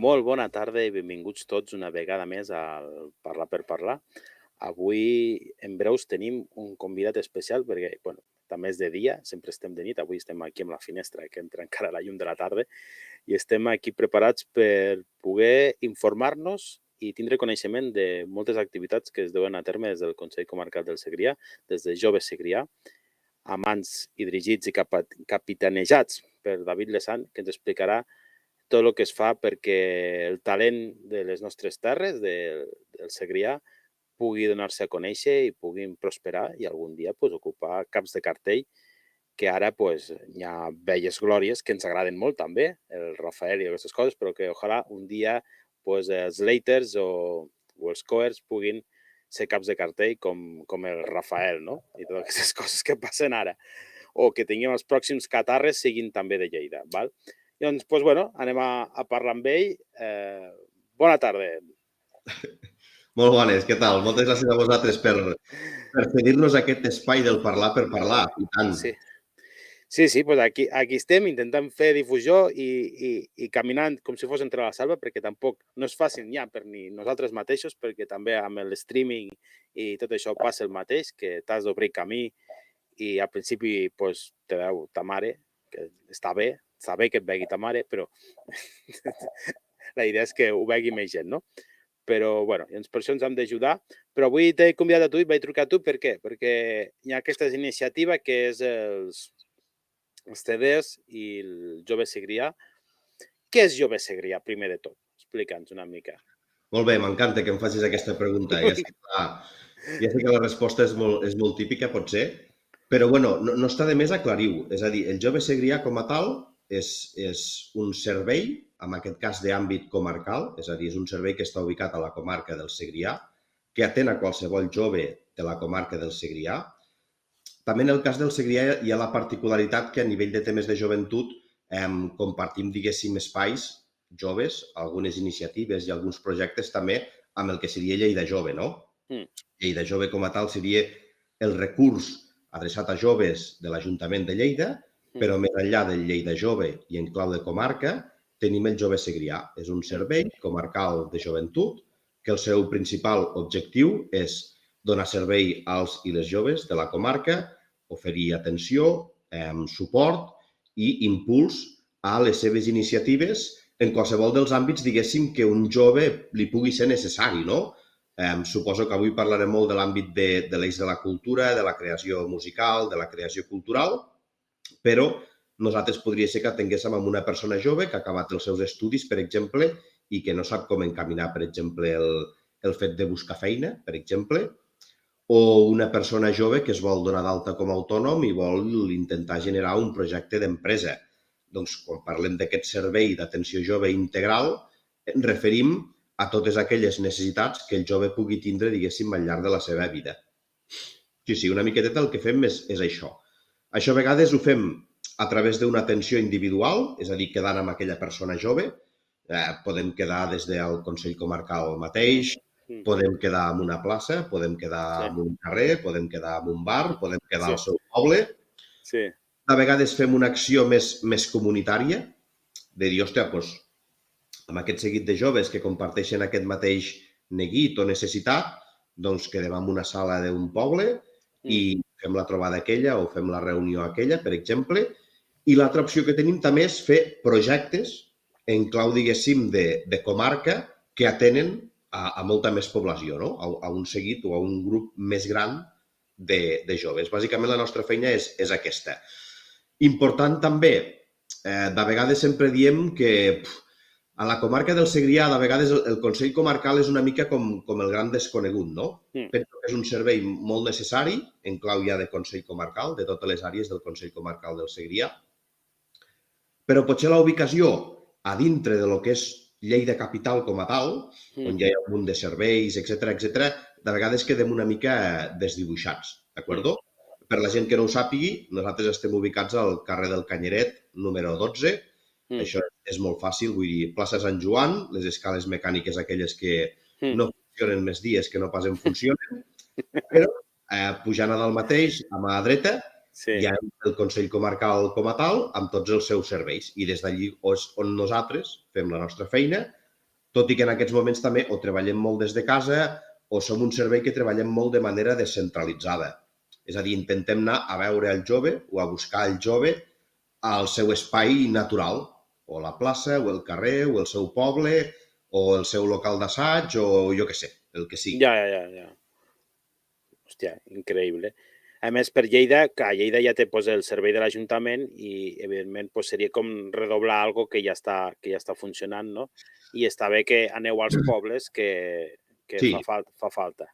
Molt bona tarda i benvinguts tots una vegada més al Parlar per Parlar. Avui, en breus, tenim un convidat especial perquè, bueno, també és de dia, sempre estem de nit. Avui estem aquí amb la finestra, que entra encara la llum de la tarda, i estem aquí preparats per poder informar-nos i tindre coneixement de moltes activitats que es duen a terme des del Consell Comarcal del Segrià, des de Joves Segrià, amants i dirigits i capitanejats per David Lesant, que ens explicarà tot el que es fa perquè el talent de les nostres terres, del Segrià, pugui donar-se a conèixer i puguin prosperar i algun dia ocupar caps de cartell, que ara hi ha velles glòries que ens agraden molt també, el Rafael i aquestes coses, però que ojalà un dia els Leiters o els Coers puguin ser caps de cartell com el Rafael, no? I totes aquestes coses que passen ara. O que tinguem els pròxims catarres siguin també de Lleida, val? Doncs, anem a parlar amb ell. Bona tarda. Molt bones, què tal? Moltes gràcies a vosaltres per cedir-nos aquest espai del parlar per parlar, i tant. Sí, doncs aquí estem intentant fer difusió i caminant com si fos entre la selva, perquè tampoc no és fàcil ja per ni nosaltres mateixos, perquè també amb el streaming i tot això passa el mateix, que t'has d'obrir camí i al principi te veu ta mare, que està bé que et vegi ta mare, però la idea és que ho vegi més gent, no? Però, per això ens hem d'ajudar. Però avui t'he convidat a tu i vaig trucar a tu. Per què? Perquè hi ha aquesta iniciativa que és els CDs i el Jove Segrià. Què és Jove Segrià, primer de tot? Explica'ns una mica. Molt bé, m'encanta que em facis aquesta pregunta. Ja sé que la resposta és molt típica, potser, però no està de més aclarir-ho. És a dir, el Jove Segrià com a tal és un servei, en aquest cas d'àmbit comarcal, és a dir, és un servei que està ubicat a la comarca del Segrià, que atén a qualsevol jove de la comarca del Segrià. També en el cas del Segrià hi ha la particularitat que a nivell de temes de joventut compartim, diguéssim, espais joves, algunes iniciatives i alguns projectes també amb el que seria Lleida Jove, no? Lleida Jove com a tal seria el recurs adreçat a joves de l'Ajuntament de Lleida, però més enllà del Lleida Jove i en clau de comarca tenim el Jove Segrià. És un servei comarcal de joventut que el seu principal objectiu és donar servei als i les joves de la comarca, oferir atenció, suport i impuls a les seves iniciatives en qualsevol dels àmbits, diguéssim, que un jove li pugui ser necessari, no? Suposo que avui parlarem molt de l'àmbit de l'eix de la cultura, de la creació musical, de la creació cultural, però nosaltres podria ser que atenguéssim amb una persona jove que ha acabat els seus estudis, per exemple, i que no sap com encaminar, per exemple, el fet de buscar feina, per exemple, o una persona jove que es vol donar d'alta com a autònom i vol intentar generar un projecte d'empresa. Doncs, quan parlem d'aquest servei d'atenció jove integral, ens referim a totes aquelles necessitats que el jove pugui tindre, diguéssim, al llarg de la seva vida. Sí, una miqueteta el que fem és això. Això a vegades ho fem a través d'una atenció individual, és a dir, quedant amb aquella persona jove. Podem quedar des del Consell Comarcal mateix, podem quedar en una plaça, podem quedar en un carrer, podem quedar en un bar, podem quedar al seu poble. A vegades fem una acció més comunitària, de dir, hòstia, doncs, amb aquest seguit de joves que comparteixen aquest mateix neguit o necessitat, doncs quedem en una sala d'un poble i fem la trobada aquella o fem la reunió aquella, per exemple. I l'altra opció que tenim també és fer projectes en clau, diguéssim, de comarca que atenen a molta més població, no? A un seguit o a un grup més gran de joves. Bàsicament, la nostra feina és aquesta. Important també, de vegades sempre diem que a la comarca del Segrià, de vegades el Consell Comarcal és una mica com el gran desconegut, no? Penso que és un servei molt necessari, en clau ja de Consell Comarcal, de totes les àrees del Consell Comarcal del Segrià, però potser la ubicació a dintre de lo que és Lleida capital com a tal, on hi ha un munt de serveis, etc., de vegades quedem una mica desdibuixats, d'acord? Per la gent que no ho sàpigui, nosaltres estem ubicats al carrer del Canyeret, número 12. Això és molt fàcil, vull dir, plaça Sant Joan, les escales mecàniques aquelles que no funcionen més dies que no pas en funcionen, però pujant a dalt mateix, a mà dreta, hi ha el Consell Comarcal com a tal, amb tots els seus serveis. I des d'allí és on nosaltres fem la nostra feina, tot i que en aquests moments també o treballem molt des de casa o som un servei que treballem molt de manera descentralitzada. És a dir, intentem anar a veure el jove o a buscar el jove al seu espai natural, o la plaça, o el carrer, o el seu poble, o el seu local d'assaig, o jo què sé, el que sigui. Ja. Hòstia, increïble. A més, per Lleida, que a Lleida ja té el servei de l'Ajuntament i, evidentment, seria com redoblar algo que ja està funcionant, no? I està bé que aneu als pobles que Sí. fa falta.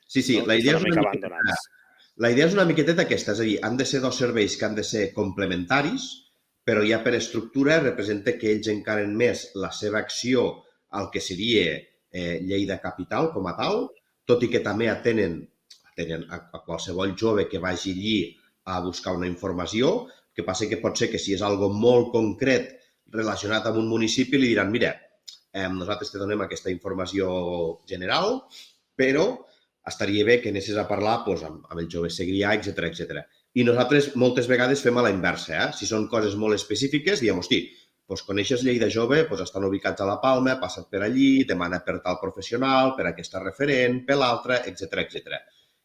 Sí, No? la Que idea estan una mica abandonats. La idea és una miqueteta aquesta, és a dir, han de ser dos serveis que han de ser complementaris, però ja per estructura representa que ells encaren més la seva acció al que seria Lleida Capital com a tal, tot i que també atenen a qualsevol jove que vagi allí a buscar una informació, que passa que pot ser que si és algo molt concret relacionat amb un municipi li diran, mira, nosaltres te donem aquesta informació general, però estaria bé que anessis a parlar amb el jove segrià, etc. I nosaltres moltes vegades fem a la inversa. Si són coses molt específiques, diem, hosti, coneixes Lleida Jove, estan ubicats a la Palma, passa't per allí, demana per tal professional, per aquesta referent, per l'altra, etc.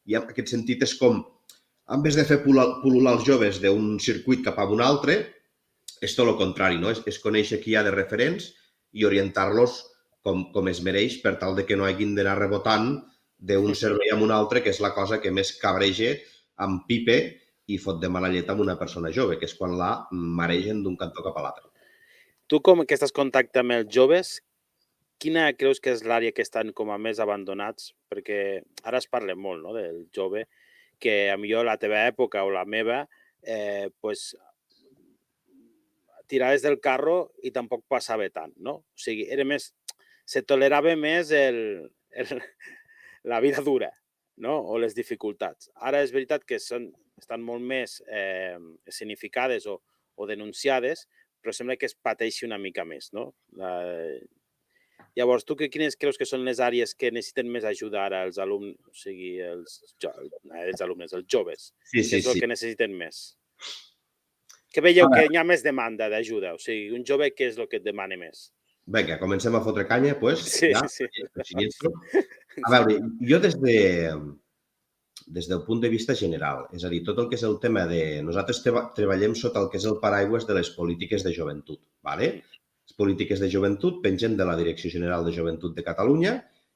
I en aquest sentit és com, en vez de fer pul·lular els joves d'un circuit cap a un altre, és tot el contrari, no? És conèixer qui hi ha de referents i orientar-los com es mereix per tal de que no hagin d'anar rebotant d'un servei a un altre, que és la cosa que més cabreja amb pipe i fot de mala llet amb una persona jove, que és quan la maregen d'un cantó cap a l'altre. Tu, com que estàs en contacte amb els joves, quina creus que és l'àrea que estan com a més abandonats? Perquè ara es parla molt, no?, del jove, que a millor la teva època o la meva, tiraves del carro i tampoc passava tant, no? O sigui, era més... Se tolerava més la vida dura, no?, o les dificultats. Ara és veritat que estan molt més escenificades o denunciades, però sembla que es pateixi una mica més, no? Llavors, tu quines creus que són les àrees que necessiten més ajuda ara els alumnes, o sigui, els alumnes, els joves? Sí. Què és el que necessiten més? Què veieu que hi ha més demanda d'ajuda? O sigui, un jove, què és el que et demana més? Vinga, comencem a fotre canya, doncs. Sí. A veure, jo des del punt de vista general, és a dir, tot el que és el tema de... Nosaltres treballem sota el que és el paraigües de les polítiques de joventut, ¿vale? Les polítiques de joventut pengen de la Direcció General de Joventut de Catalunya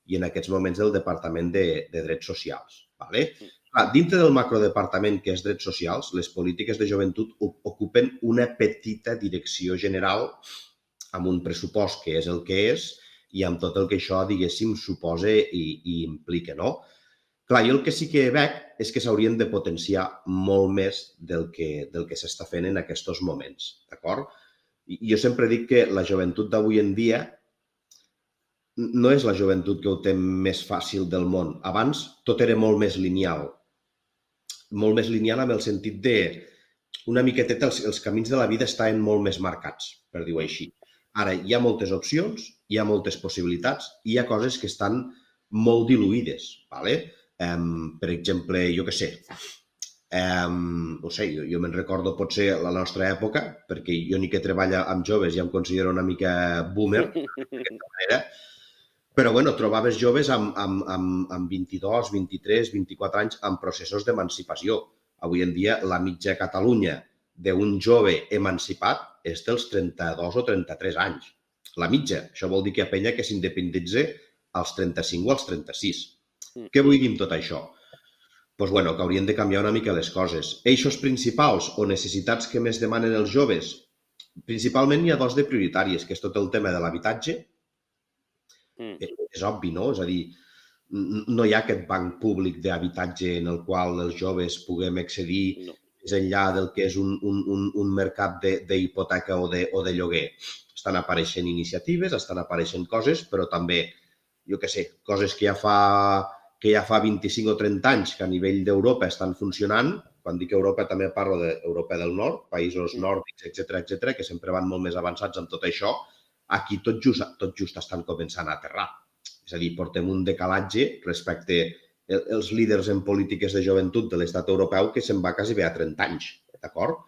i en aquests moments del Departament de Drets Socials, ¿vale? Dintre del macrodepartament que és Drets Socials, les polítiques de joventut ocupen una petita direcció general amb un pressupost que és el que és i amb tot el que això, diguéssim, suposa i implica, no? Clar, jo el que sí que veig és que s'haurien de potenciar molt més del que s'està fent en aquests moments, d'acord? Jo sempre dic que la joventut d'avui en dia no és la joventut que ho té més fàcil del món. Abans tot era molt més lineal. Molt més lineal en el sentit de una miqueteta els camins de la vida estaven molt més marcats, per dir-ho així. Ara hi ha moltes opcions, hi ha moltes possibilitats, hi ha coses que estan molt diluïdes, ¿vale? Per exemple, jo què sé, no sé, jo me'n recordo potser la nostra època, perquè jo ni que treballo amb joves ja em considero una mica boomer, d'aquesta manera, però bueno, trobaves joves amb 22, 23, 24 anys en processos d'emancipació. Avui en dia la mitja a Catalunya d'un jove emancipat és dels 32 o 33 anys. La mitja. Això vol dir que hi ha penya que s'independitza als 35 o als 36. Què vull dir amb tot això? Doncs bueno, que haurien de canviar una mica les coses. Eixos principals o necessitats que més demanen els joves? Principalment hi ha dos de prioritàries, que és tot el tema de l'habitatge. És obvi, no? És a dir, no hi ha aquest banc públic d'habitatge en el qual els joves puguem accedir més enllà del que és un mercat d'hipoteca o de lloguer. Estan apareixent iniciatives, estan apareixent coses, però també, jo què sé, coses que ja fa 25 o 30 anys que a nivell d'Europa estan funcionant. Quan dic Europa també parlo d'Europa del Nord, països nòrdics, etc., que sempre van molt més avançats en tot això. Aquí tot just estan començant a aterrar. És a dir, portem un decalatge respecte als líders en polítiques de joventut de l'estat europeu que se'n va quasi bé a 30 anys, d'acord?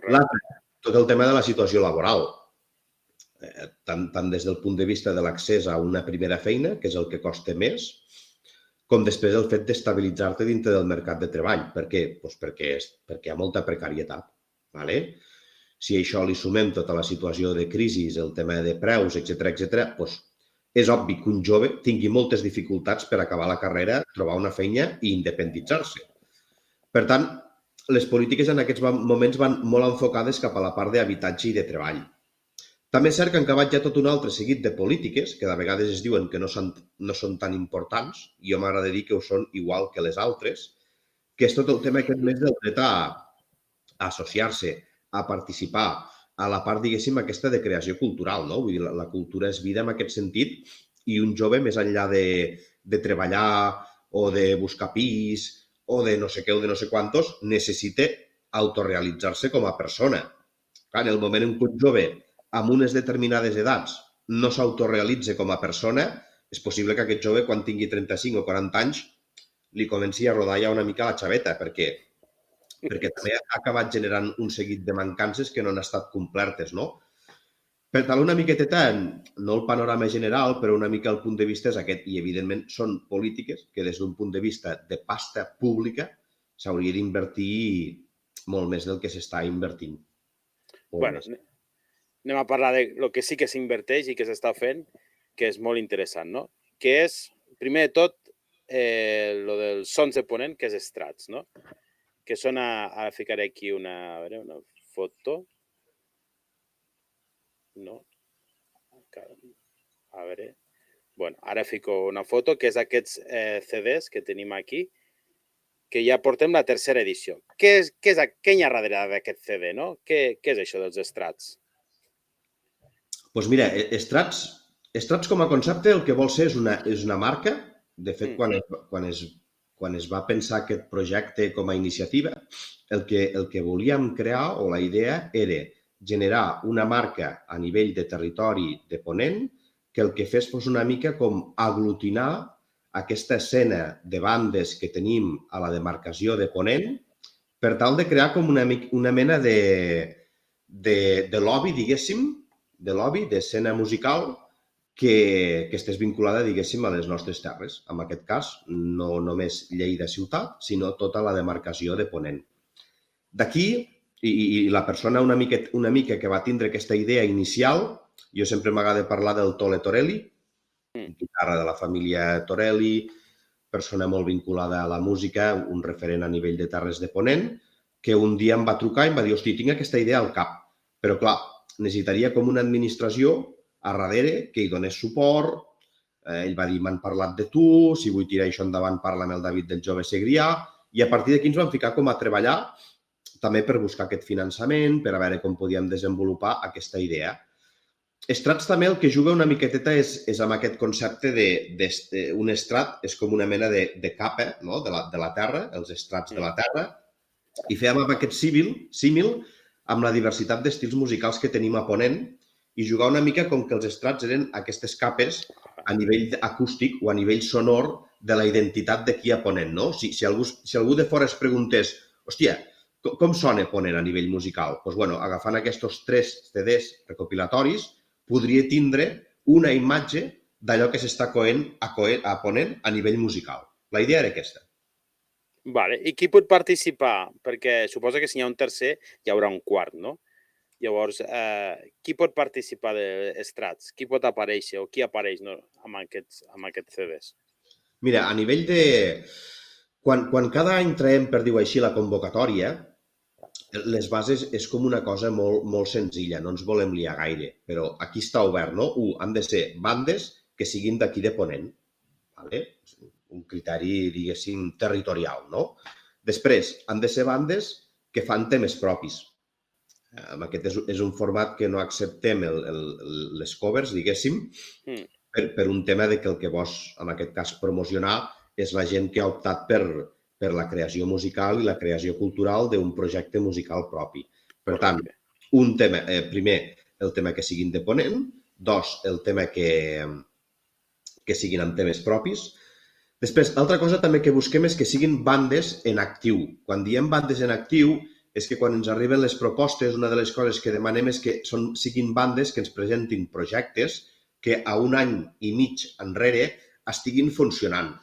L'altre, tot el tema de la situació laboral. tant des del punt de vista de l'accés a una primera feina, que és el que costa més, com després el fet d'estabilitzar-te dintre del mercat de treball. Per què? Doncs perquè hi ha molta precarietat. ¿Vale? Si a això li sumem tota la situació de crisi, el tema de preus, etc., doncs és obvi que un jove tingui moltes dificultats per acabar la carrera, trobar una feina i independitzar-se. Per tant, les polítiques en aquests moments van molt enfocades cap a la part d'habitatge i de treball. També és cert que han acabat ja tot un altre seguit de polítiques, que de vegades es diuen que no són tan importants, i jo m'agrada dir que ho són igual que les altres, que és tot el tema aquest més del dret a associar-se, a participar, a la part, diguéssim, aquesta de creació cultural, no? Vull dir, la cultura és vida en aquest sentit, i un jove, més enllà de treballar o de buscar pis o de no sé què o de no sé quantos, necessita autorealitzar-se com a persona. Clar, en el moment en què un jove amb unes determinades edats no s'autorealitza com a persona, és possible que aquest jove, quan tingui 35 o 40 anys, li comenci a rodar ja una mica la xaveta, perquè també ha acabat generant un seguit de mancances que no han estat complertes, no? Per tant, una miqueteta, no el panorama general, però una mica el punt de vista és aquest. I, evidentment, són polítiques que des d'un punt de vista de pasta pública s'hauria d'invertir molt més del que s'està invertint. Bueno, anem a parlar de lo que sí que s'inverteix i que s'està fent, que és molt interessant, no? Que és, primer de tot, lo dels sons de ponent, que és Estrats, no? Que són, ara ficaré aquí una foto. No? A veure. Bueno, ara fico una foto, que és aquests CDs que tenim aquí, que ja portem la tercera edició. Què hi ha darrere d'aquest CD, no? Què és això dels Estrats? Doncs mira, Estrats com a concepte el que vol ser és una marca. De fet, quan es va pensar aquest projecte com a iniciativa, el que volíem crear, o la idea, era generar una marca a nivell de territori de Ponent que el que fes fos una mica com aglutinar aquesta escena de bandes que tenim a la demarcació de Ponent per tal de crear com una mena de lobby, diguéssim, de lobby, d'escena musical que estés vinculada, diguéssim, a les nostres terres. En aquest cas, no només Lleida ciutat, sinó tota la demarcació de Ponent. D'aquí, i la persona una mica que va tindre aquesta idea inicial, jo sempre m'agrada parlar del Tole Torelli, guitarra de la família Torelli, persona molt vinculada a la música, un referent a nivell de Terres de Ponent, que un dia em va trucar i em va dir, hosti, tinc aquesta idea al cap, però clar, necessitaria com una administració a darrere que hi donés suport. Ell va dir, m'han parlat de tu, si vull tirar això endavant, parla amb el David del Jove Segrià, i a partir d'aquí ens vam ficar com a treballar també per buscar aquest finançament, per a veure com podíem desenvolupar aquesta idea. Estrats també el que juga una miqueteta és amb aquest concepte d'un estrat, és com una mena de capa, no? de la terra, els estrats de la terra, i fèiem amb aquest símil amb la diversitat d'estils musicals que tenim a Ponent i jugar una mica com que els estrats eren aquestes capes a nivell acústic o a nivell sonor de la identitat d'aquí a Ponent, no? Si algú de fora es preguntés, hòstia, com sona Ponent a nivell musical? Doncs, bueno, agafant aquests 3 CDs recopilatoris, podria tindre una imatge d'allò que s'està coent a Ponent a nivell musical. La idea era aquesta. Vale. I qui pot participar? Perquè suposa que si hi ha un tercer, hi haurà un quart, no? Llavors, qui pot participar d'Estrats? Qui pot aparèixer o qui apareix amb aquests CDs? Mira, a nivell de... Quan cada any traiem, per dir-ho així, la convocatòria, les bases és com una cosa molt, molt senzilla, no ens volem liar gaire, però aquí està obert, no? Han de ser bandes que siguin d'aquí de Ponent, ¿vale? Un criteri, diguéssim, territorial, no? Després, han de ser bandes que fan temes propis. Aquest és un format que no acceptem les covers, diguéssim, per un tema de que el que vols, en aquest cas, promocionar és la gent que ha optat per la creació musical i la creació cultural d'un projecte musical propi. Per tant, un tema, primer, el tema que siguin de Ponent, 2, el tema que siguin amb temes propis. Després, altra cosa també que busquem és que siguin bandes en actiu. Quan diem bandes en actiu, és que quan ens arriben les propostes, una de les coses que demanem és que siguin bandes que ens presentin projectes que a un any i mig enrere estiguin funcionant.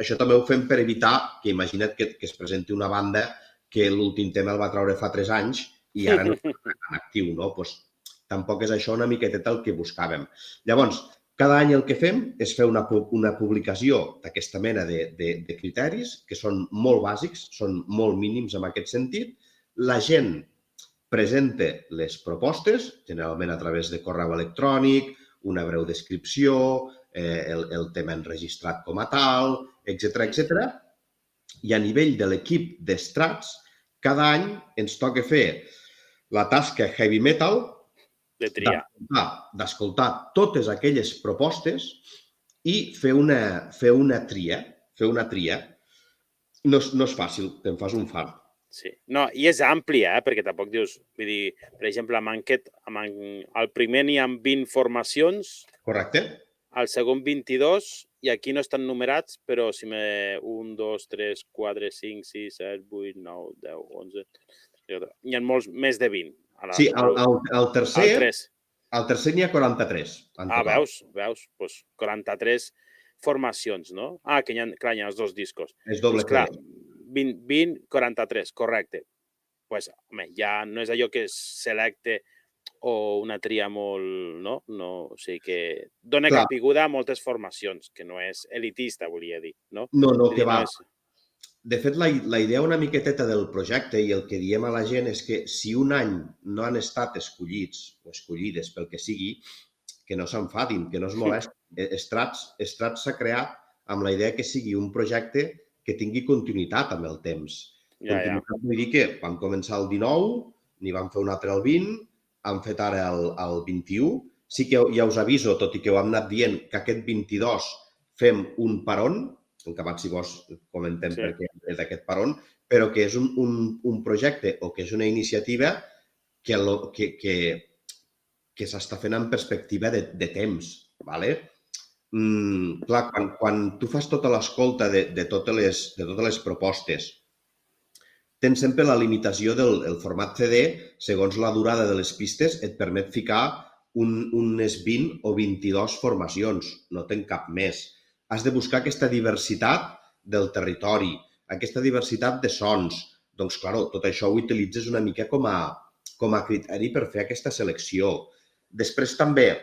Això també ho fem per evitar que, imagina't que es presenti una banda que l'últim tema el va treure fa 3 anys i ara no està tan actiu, no? Doncs tampoc és això una miqueteta el que buscàvem. Llavors, cada any el que fem és fer una publicació d'aquesta mena de criteris que són molt bàsics, són molt mínims en aquest sentit. La gent presenta les propostes, generalment a través de correu electrònic, una breu descripció, el tema enregistrat com a tal, etc. I a nivell de l'equip d'estrats, cada any ens toca fer la tasca heavy metal de triar, d'escoltar totes aquelles propostes i fer una tria. No és fàcil, te'n fas un fart. Sí. No, i és àmplia, perquè tampoc dius... Vull dir, per exemple, al primer n'hi ha 20 formacions. Correcte. Al segon 22, i aquí no estan numerats, però si 1, 2, 3, 4, 5, 6, 7, 8, 9, 10, 11... Hi ha molts, més de 20. Sí, al tercer n'hi ha 43. Veus? Doncs 43 formacions, no? Que clar, hi ha els 2 discos. És doble clar, 20, 43, correcte. Doncs, home, ja no és allò que es selecte o una tria molt, no? O sigui que dona capiguda a moltes formacions, que no és elitista, volia dir, no? No, que va. De fet, la idea una miqueteta del projecte i el que diem a la gent és que si un any no han estat escollits o escollides pel que sigui, que no s'enfadin, que no es molestin. Estrats s'ha creat amb la idea que sigui un projecte que tingui continuïtat amb el temps. Continuïtat vull dir que vam començar el 19, n'hi vam fer un altre el 20, hem fet ara el 21. Sí que ja us aviso, tot i que ho hem anat dient, que aquest 22 fem un paron, acabat si vols comentem per què és aquest paron, però que és un projecte o que és una iniciativa que s'està fent en perspectiva de temps. Clar, quan tu fas tota l'escolta de totes les propostes, tens sempre la limitació del format CD, segons la durada de les pistes, et permet ficar unes 20 o 22 formacions, no ten cap més. Has de buscar aquesta diversitat del territori, aquesta diversitat de sons. Doncs, clar, tot això ho utilitzes una mica com a criteri per fer aquesta selecció. Després també,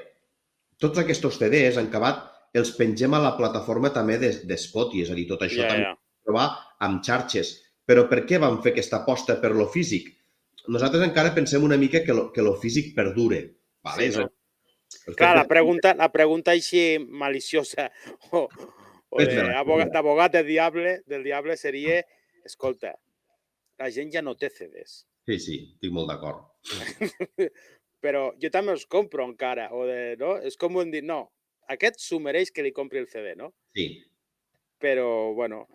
tots aquests CDs, en acabat, els pengem a la plataforma també d'Spotify, és a dir, tot això també ho podem trobar amb xarxes. Però per què vam fer aquesta aposta per lo físic? Nosaltres encara pensem una mica que lo físic perdure. Sí, no? Clar, la pregunta així maliciosa o d'abogat del diable seria, escolta, la gent ja no té CDs. Sí, estic molt d'acord. Però jo també els compro encara, no? És com un dir, no, aquest s'ho mereix que li compri el CD, no? Sí. Però, bueno,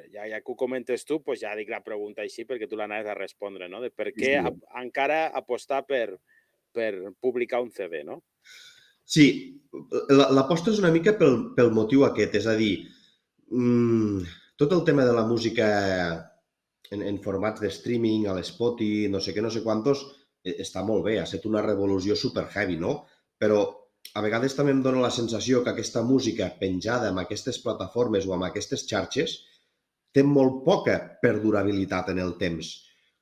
ja que ho comentes tu, doncs ja dic la pregunta així perquè tu l'anaves a respondre, no? De per què encara apostar per publicar un CD, no? Sí, l'aposta és una mica pel motiu aquest, és a dir, tot el tema de la música en formats de streaming, a l'Spotify, no sé què, no sé quantos, està molt bé, ha estat una revolució super heavy, no? Però a vegades també em dóna la sensació que aquesta música penjada en aquestes plataformes o en aquestes xarxes té molt poca perdurabilitat en el temps.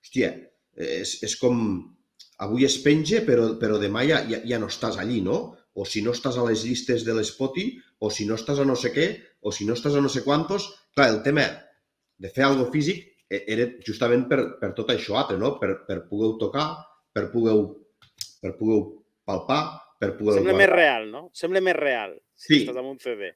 Hòstia, és com... Avui es penja, però demà ja no estàs allí, no? O si no estàs a les llistes de l'Spotify, o si no estàs a no sé què, o si no estàs a no sé quantos... Clar, el tema de fer alguna cosa físic era justament per tot això altre, no? Per poder-ho tocar, per poder-ho palpar, per poder... Sembla més real, no? Sembla més real si estàs amb un CD.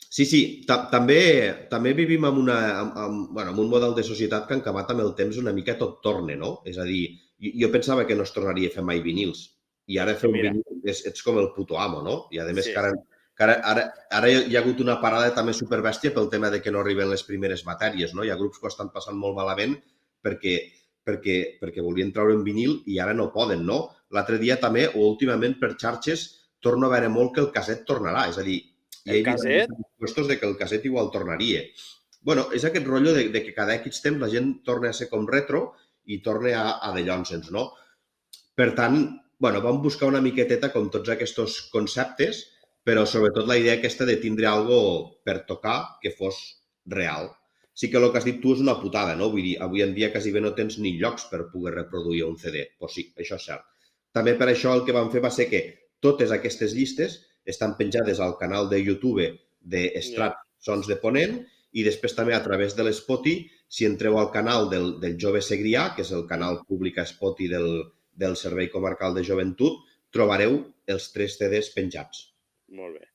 Sí. També vivim en un model de societat que en acabat amb el temps una mica tot torna, no? És a dir, jo pensava que no es tornaria a fer mai vinils i ara fer un vinil ets com el puto amo, no? I a més que ara hi ha hagut una parada també superbèstia pel tema de que no arriben les primeres matèries, no? Hi ha grups que ho estan passant molt malament perquè volien treure un vinil i ara no poden, no? L'altre dia també, o últimament per xarxes, torno a veure molt que el casset tornarà, és a dir, el casset? Puestos de que el casset igual tornaria. Bueno, és aquest rotllo de que cada X temps la gent torna a ser com retro i torna a dellònse'ns, no? Per tant, vam buscar una miqueteta com tots aquests conceptes, però sobretot la idea aquesta de tindre algo per tocar que fos real. Sí que el que has dit tu és una putada, no? Vull dir, avui en dia quasi bé no tens ni llocs per poder reproduir un CD. Pues sí, això és cert. També per això el que vam fer va ser que totes aquestes llistes estan penjades al canal de YouTube d'Estrat Sons de Ponent i després també a través de l'Spotify, si entreu al canal del Jove Segrià, que és el canal públic Spotify del Servei Comarcal de Joventut, trobareu els 3 CDs penjats. Molt bé.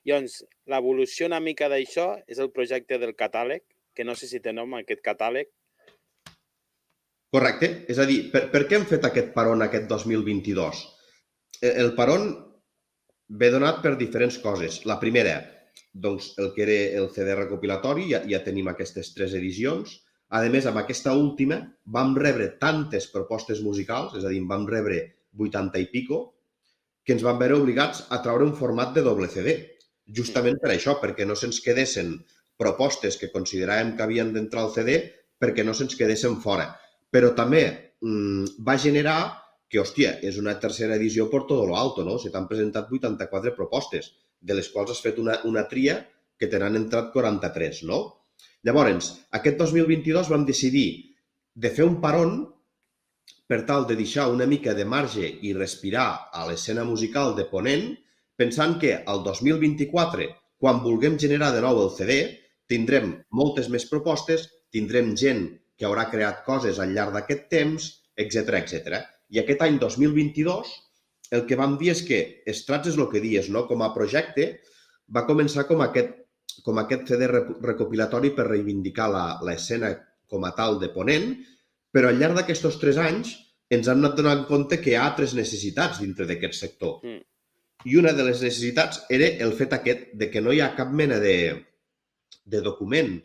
Llavors, l'evolució una mica d'això és el projecte del catàleg, que no sé si té nom aquest catàleg. Correcte. És a dir, per què hem fet aquest paron aquest 2022? El paron ve donat per diferents coses. La primera, doncs, el que era el CD recopilatori, ja tenim aquestes 3 edicions. A més, amb aquesta última vam rebre tantes propostes musicals, és a dir, vam rebre 80 i pico, que ens vam veure obligats a treure un format de doble CD. Justament per això, perquè no se'ns quedessin propostes que consideràvem que havien d'entrar al CD perquè no se'ns quedessin fora. Però també va generar que, hòstia, és una tercera edició per tot lo alto, no? Se t'han presentat 84 propostes, de les quals has fet una tria que te n'han entrat 43, no? Llavors, aquest 2022 vam decidir de fer un paron per tal de deixar una mica de marge i respirar a l'escena musical de Ponent, pensant que el 2024, quan vulguem generar de nou el CD, tindrem moltes més propostes, tindrem gent que haurà creat coses al llarg d'aquest temps, etc. I aquest any 2022, el que vam dir és que Estrats és el que dies, no? Com a projecte, va començar com aquest CD recopilatori per reivindicar l'escena com a tal de Ponent, però al llarg d'aquests 3 anys ens hem anat donant compte que hi ha altres necessitats dintre d'aquest sector. I una de les necessitats era el fet aquest de que no hi ha cap mena de document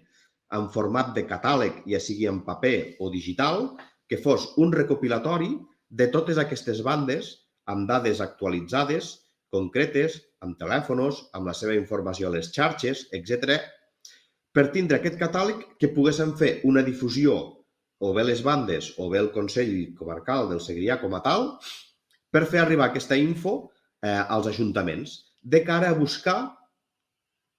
en format de catàleg, ja sigui en paper o digital, que fos un recopilatori de totes aquestes bandes amb dades actualitzades, concretes, amb telèfons, amb la seva informació a les xarxes, etc., per tindre aquest catàleg que poguéssim fer una difusió o bé les bandes o bé el Consell Comarcal del Segrià com a tal, per fer arribar aquesta info als ajuntaments, de cara a buscar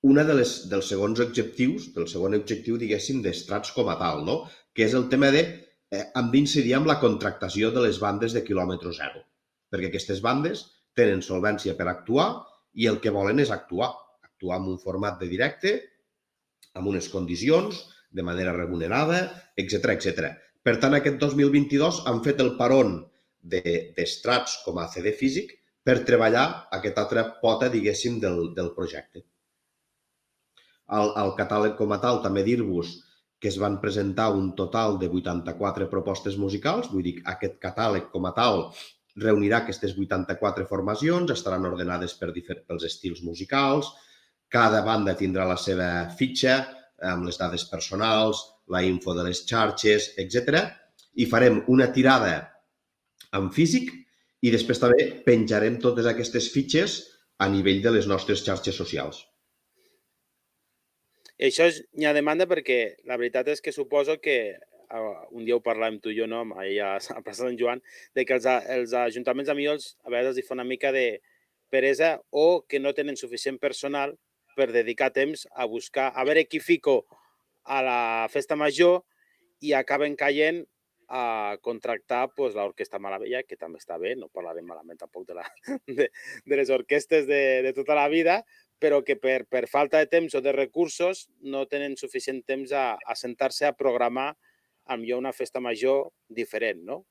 una dels segons objectius, diguéssim, d'Estrats com a tal, no? Que és el tema de hem d'incidir amb la contractació de les bandes de quilòmetre zero, perquè aquestes bandes tenen solvència per actuar i el que volen és actuar en un format de directe, amb unes condicions, de manera remunerada, etc. Per tant, aquest 2022 han fet el paron d'Estrats com a CD físic per treballar aquesta altra pota, diguéssim, del projecte. Al catàleg com a tal, també dir-vos que es van presentar un total de 84 propostes musicals, vull dir, aquest catàleg com a tal reunirà aquestes 84 formacions, estaran ordenades pels estils musicals, cada banda tindrà la seva fitxa, amb les dades personals, la info de les xarxes, etc. I farem una tirada en físic i després també penjarem totes aquestes fitxes a nivell de les nostres xarxes socials. I això n'hi ha demanda perquè la veritat és que suposo que un dia ho parlàvem tu i jo, no, allà a plaça Sant Joan, de que els ajuntaments a millors a vegades hi fa una mica de peresa o que no tenen suficient personal per dedicar temps a buscar, a veure qui fico a la festa major i acaben caient a contractar l'Orquestra Malavella, que també està bé, no parlarem malament tampoc de les orquestes de tota la vida, però que per falta de temps o de recursos no tenen suficient temps a sentar-se a programar millor una festa major diferent, no?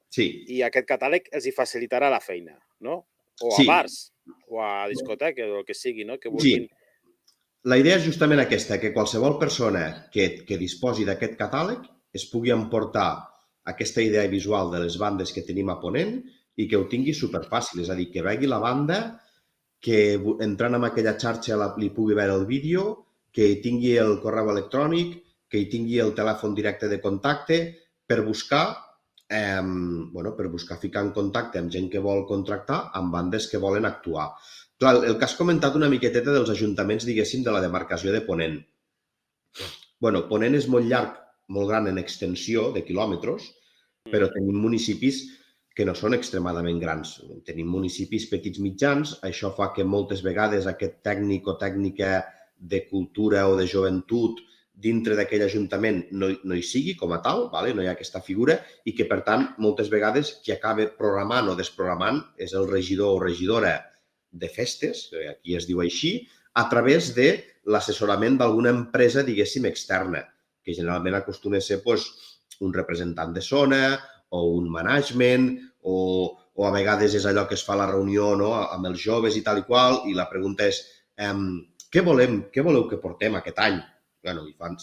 Sí. I aquest catàleg els hi facilitarà la feina, no? O a bars, o a discoteques, o el que sigui, no? Que vulguin. Sí. La idea és justament aquesta, que qualsevol persona que disposi d'aquest catàleg es pugui emportar aquesta idea visual de les bandes que tenim a Ponent i que ho tingui superfàcil, és a dir, que vegi la banda, que entrant en aquella xarxa li pugui veure el vídeo, que hi tingui el correu electrònic, que hi tingui el telèfon directe de contacte per buscar ficar en contacte amb gent que vol contractar, amb bandes que volen actuar. Clar, el que has comentat una miqueteta dels ajuntaments, diguéssim, de la demarcació de Ponent. Ponent és molt llarg molt gran en extensió de quilòmetres, però tenim municipis que no són extremadament grans. Tenim municipis petits mitjans, això fa que moltes vegades aquest tècnic o tècnica de cultura o de joventut dintre d'aquell ajuntament no hi sigui com a tal, no hi ha aquesta figura, i que, per tant, moltes vegades qui acaba programant o desprogramant és el regidor o regidora de festes, aquí es diu així, a través de l'assessorament d'alguna empresa, diguéssim, externa, que generalment acostuma a ser un representant de zona o un management o a vegades és allò que es fa a la reunió amb els joves i tal i qual, i la pregunta és què voleu que portem aquest any?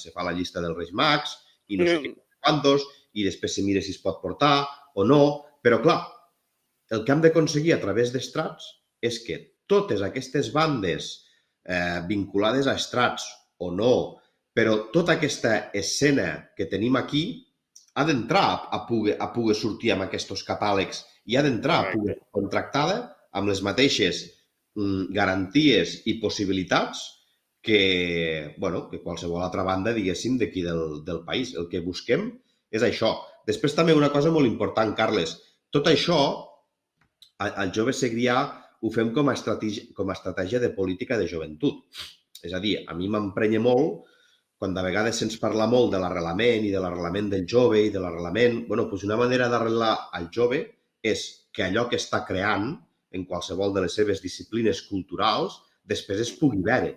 Se fa la llista dels Reis Mags i no sé quantos, i després se mira si es pot portar o no, però clar, el que hem d'aconseguir a través d'Estrats és que totes aquestes bandes vinculades a Estrats o no, però tota aquesta escena que tenim aquí ha d'entrar a poder sortir amb aquests catàlegs i ha d'entrar a poder ser contractada amb les mateixes garanties i possibilitats que qualsevol altra banda, diguéssim, d'aquí del país. El que busquem és això. Després també una cosa molt important, Carles. Tot això, al Jove Segrià ho fem com a estratègia de política de joventut. És a dir, a mi m'emprenya molt quan de vegades se'ns parla molt de l'arrelament i de l'arrelament del jove i de l'arrelament. Una manera d'arrelar al jove és que allò que està creant en qualsevol de les seves disciplines culturals després es pugui veure.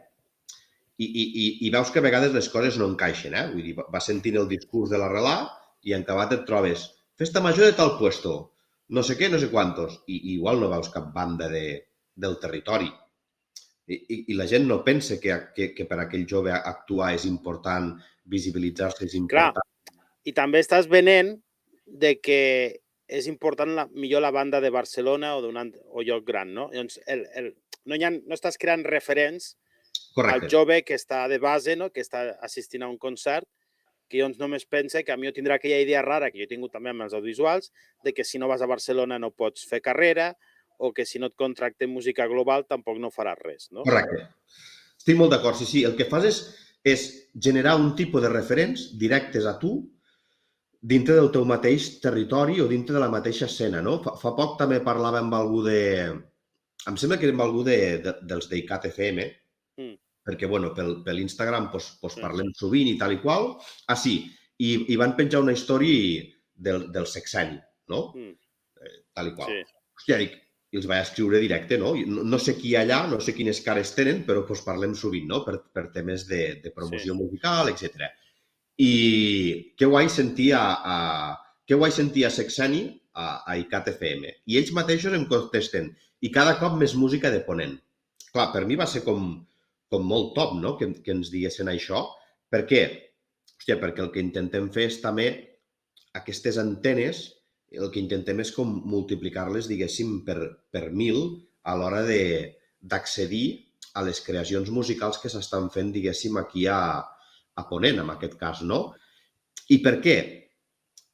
I veus que a vegades les coses no encaixen, Vull dir, vas sentint el discurs de l'arrelar i en acabat et trobes festa major de tal puesto, no sé què, no sé quantos, i igual no veus cap banda del territori. I la gent no pensa que per aquell jove actuar és important, visibilitzar-se és important. Clar, i també estàs venent de que és important millor la banda de Barcelona o lloc gran, no? Llavors, no estàs creant referents al jove que està de base, no? Que està assistint a un concert, que llavors només pensa que a mi tindrà aquella idea rara que jo he tingut també amb els audiovisuals, de que si no vas a Barcelona no pots fer carrera, o que si no et contracten música global tampoc no faràs res, no? Correcte. Estic molt d'acord. Sí. El que fas és generar un tipus de referents directes a tu dintre del teu mateix territori o dintre de la mateixa escena, no? Fa poc també parlava amb algú em sembla que era amb algú dels d'ICAT FM, perquè, per l'Instagram parlem sovint i tal i qual. Sí, i van penjar una història del sexenni, no? Tal i qual. Hòstia, dic, i els vaig escriure directe, no? No sé qui hi ha allà, no sé quines cares tenen, però parlem sovint, no? Per temes de promoció musical, etc. I què guai sentir a Sexeni a ICAT FM. I ells mateixos em contesten, i cada cop més música de Ponent. Clar, per mi va ser com molt top, no?, que ens diguessin això. Per què? Hòstia, perquè el que intentem fer és també aquestes antenes, el que intentem és com multiplicar-les, diguéssim, per 1000 a l'hora d'accedir a les creacions musicals que s'estan fent, diguéssim, aquí a Ponent, en aquest cas, no? I per què?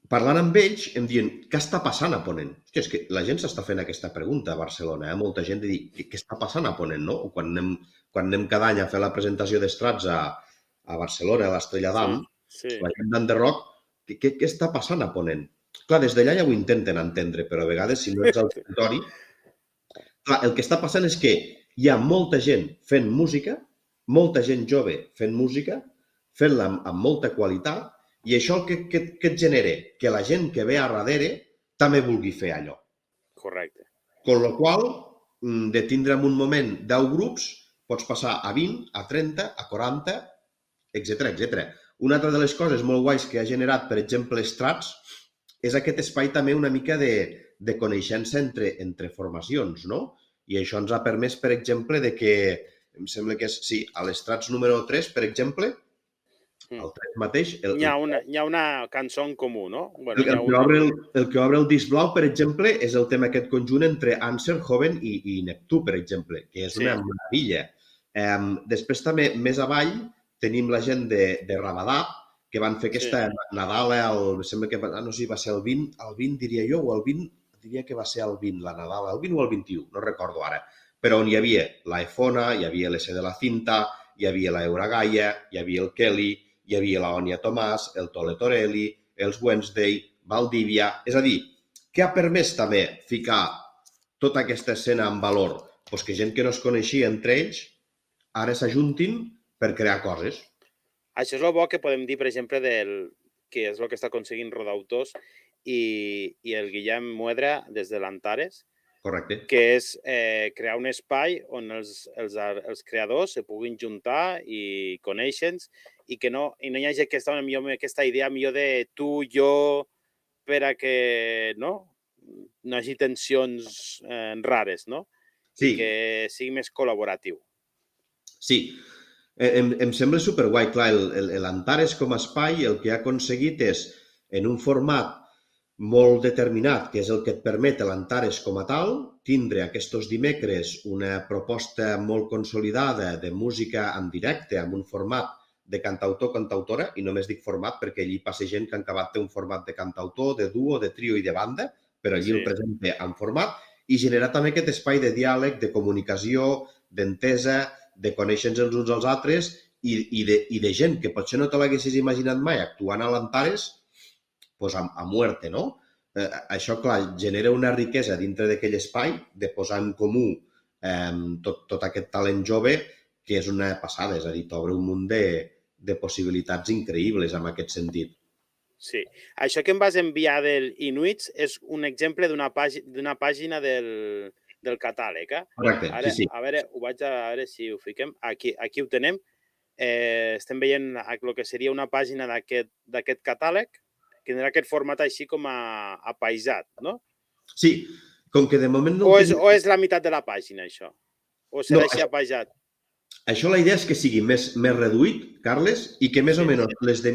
Parlant amb ells, em diuen, què està passant a Ponent? Hòstia, és que la gent s'està fent aquesta pregunta a Barcelona, Molta gent de dir, què està passant a Ponent, no? O quan anem cada any a fer la presentació d'Estrats a Barcelona, a l'Estrella d'Am, la gent d'Enderroc, què està passant a Ponent? Clar, des d'allà ja ho intenten entendre, però a vegades, si no ets al territori... Clar, el que està passant és que hi ha molta gent fent música, molta gent jove fent música, fent-la amb molta qualitat, i això què et genera? Que la gent que ve a darrere també vulgui fer allò. Correcte. Con la qual de tindre en un moment 10 grups, pots passar a 20, a 30, a 40, etc. Una altra de les coses molt guais que ha generat, per exemple, Estrats, és aquest espai també una mica de coneixença entre formacions, no? I això ens ha permès, per exemple, que, em sembla que és, sí, a l'Estrats número 3, per exemple, el 3 mateix... Hi ha una cançó en comú, no? El que obre el disc blau, per exemple, és el tema aquest conjunt entre Anser, Joven i Neptú, per exemple, que és una meravella. Després també, més avall, tenim la gent de Rabadà, que van fer aquesta Nadala, sembla que no sé si va ser el 20 diria jo, o el 20, diria que va ser el 20, la Nadala, el 20 o el 21, no recordo ara, però on hi havia la Efona, hi havia l'S de la Cinta, hi havia la Euragaia, hi havia el Kelly, hi havia la Ònia Tomàs, el Tole Torelli, els Wednesday, Valdivia... És a dir, què ha permès també ficar tota aquesta escena en valor? Pues que gent que no es coneixia entre ells ara s'ajuntin per crear coses. Això és el bo que podem dir, per exemple, que és el que està aconseguint Rodautors i el Guillem Muedra des de l'Antares, Correcte. que és crear un espai on els creadors se puguin juntar i conèixer-se i que no hi hagi aquesta idea millor de tu, jo, per a que no hi hagi tensions rares, no? Sí. I que sigui més col·laboratiu. Sí, em sembla superguai. Clar, l'Antares com a espai el que ha aconseguit és, en un format molt determinat, que és el que et permet l'Antares com a tal, tindre aquests dimecres una proposta molt consolidada de música en directe, amb un format de cantautor-cantautora, i només dic format perquè allí passa gent que han acabat té un format de cantautor, de duo, de trio i de banda, però allí el presenta en format, i generar també aquest espai de diàleg, de comunicació, d'entesa, de conèixer-nos els uns als altres i de gent que potser no te l'haguessis imaginat mai actuant a l'Antares, pues a muerte, no? Això, clar, genera una riquesa dintre d'aquell espai de posar en comú tot aquest talent jove que és una passada, és a dir, t'obre un munt de possibilitats increïbles en aquest sentit. Sí. Això que em vas enviar del Inuits és un exemple d'una pàgina del catàleg. Correcte, ara, sí. A veure, ho vaig a veure si ho fiquem. Aquí ho tenem. Estem veient el que seria una pàgina d'aquest catàleg, que tindrà aquest format així com apaisat, no? Sí, com que de moment no... O és la meitat de la pàgina, això? O serà així apaisat? Això la idea és que sigui més reduït, Carles, i que més o menys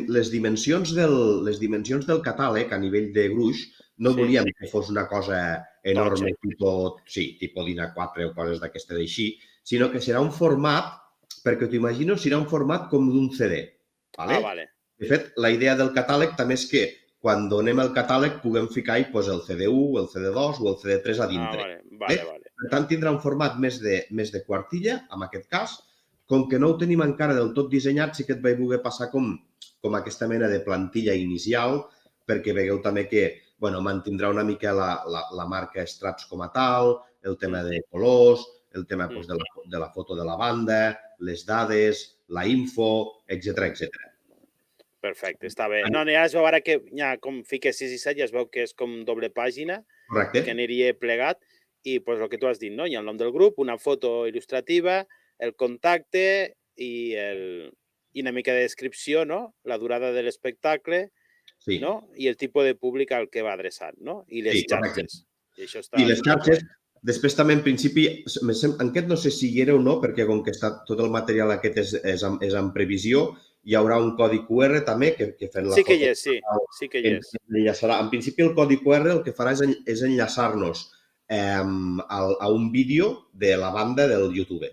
les dimensions del catàleg a nivell de gruix no volíem que fos una cosa enorme, tipus DIN A4 o coses d'aquesta d'així, sinó que serà un format, perquè t'ho imagino, serà un format com d'un CD. Vale. De fet, la idea del catàleg també és que quan donem el catàleg puguem ficar-hi el CD1, el CD2 o el CD3 a dintre. Vale. Per tant, tindrà un format més de quartilla, en aquest cas. Com que no ho tenim encara del tot dissenyat, sí que et vaig voler passar com aquesta mena de plantilla inicial, perquè veieu també que mantindrà una mica la marca Strats com a tal, el tema de colors, el tema de la foto de la banda, les dades, la info, etc. Perfecte, està bé. No, ja es veu ara que com fiques 6 i 7, ja es veu que és com doble pàgina, que aniria plegat, i el que tu has dit, no? Hi ha el nom del grup, una foto il·lustrativa, el contacte i una mica de descripció, no? La durada de l'espectacle, no? I el tipus de públic al que va adreçat, no? I les xarxes. I les xarxes, després també en principi, aquest no sé si hi era o no, perquè com que tot el material aquest és en previsió, hi haurà un codi QR també que fent la foto. Sí que hi és. En principi el codi QR el que farà és enllaçar-nos a un vídeo de la banda del YouTube.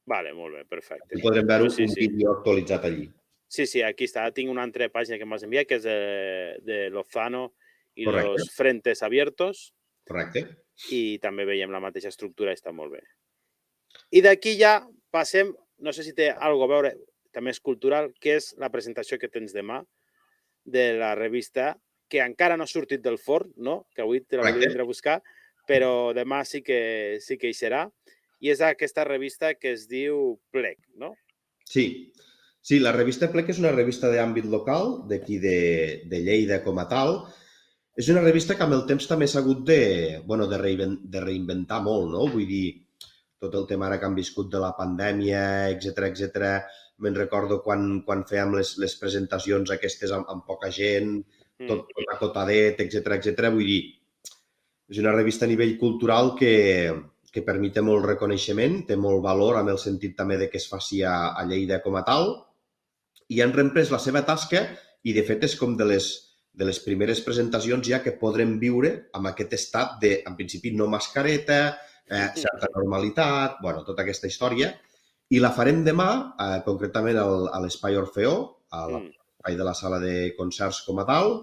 Vale, molt bé, perfecte. I podrem veure un vídeo actualitzat allí. Sí, aquí està. Tinc una altra pàgina que m'has enviat, que és de Lozano i los Frentes Abiertos. Correcte. I també veiem la mateixa estructura, està molt bé. I d'aquí ja passem, no sé si té alguna cosa a veure, també és cultural, que és la presentació que tens demà de la revista, que encara no ha sortit del forn, no? Que avui te la volia vindre a buscar, però demà sí que hi serà. I és aquesta revista que es diu Plec, no? Sí, la revista Plec és una revista d'àmbit local, d'aquí de Lleida com a tal. És una revista que amb el temps també s'ha hagut de reinventar molt, no? Vull dir, tot el tema ara que han viscut de la pandèmia, etc. Me'n recordo quan fèiem les presentacions aquestes amb poca gent, tot acotadet, etc. Vull dir, és una revista a nivell cultural que permet molt reconeixement, té molt valor en el sentit també de que es faci a Lleida com a tal, i han reemprès la seva tasca i, de fet, és com de les primeres presentacions ja que podrem viure amb aquest estat de, en principi, no mascareta, certa normalitat, tota aquesta història. I la farem demà, concretament a l'Espai Orfeó, a l'espai de la sala de concerts com a tal.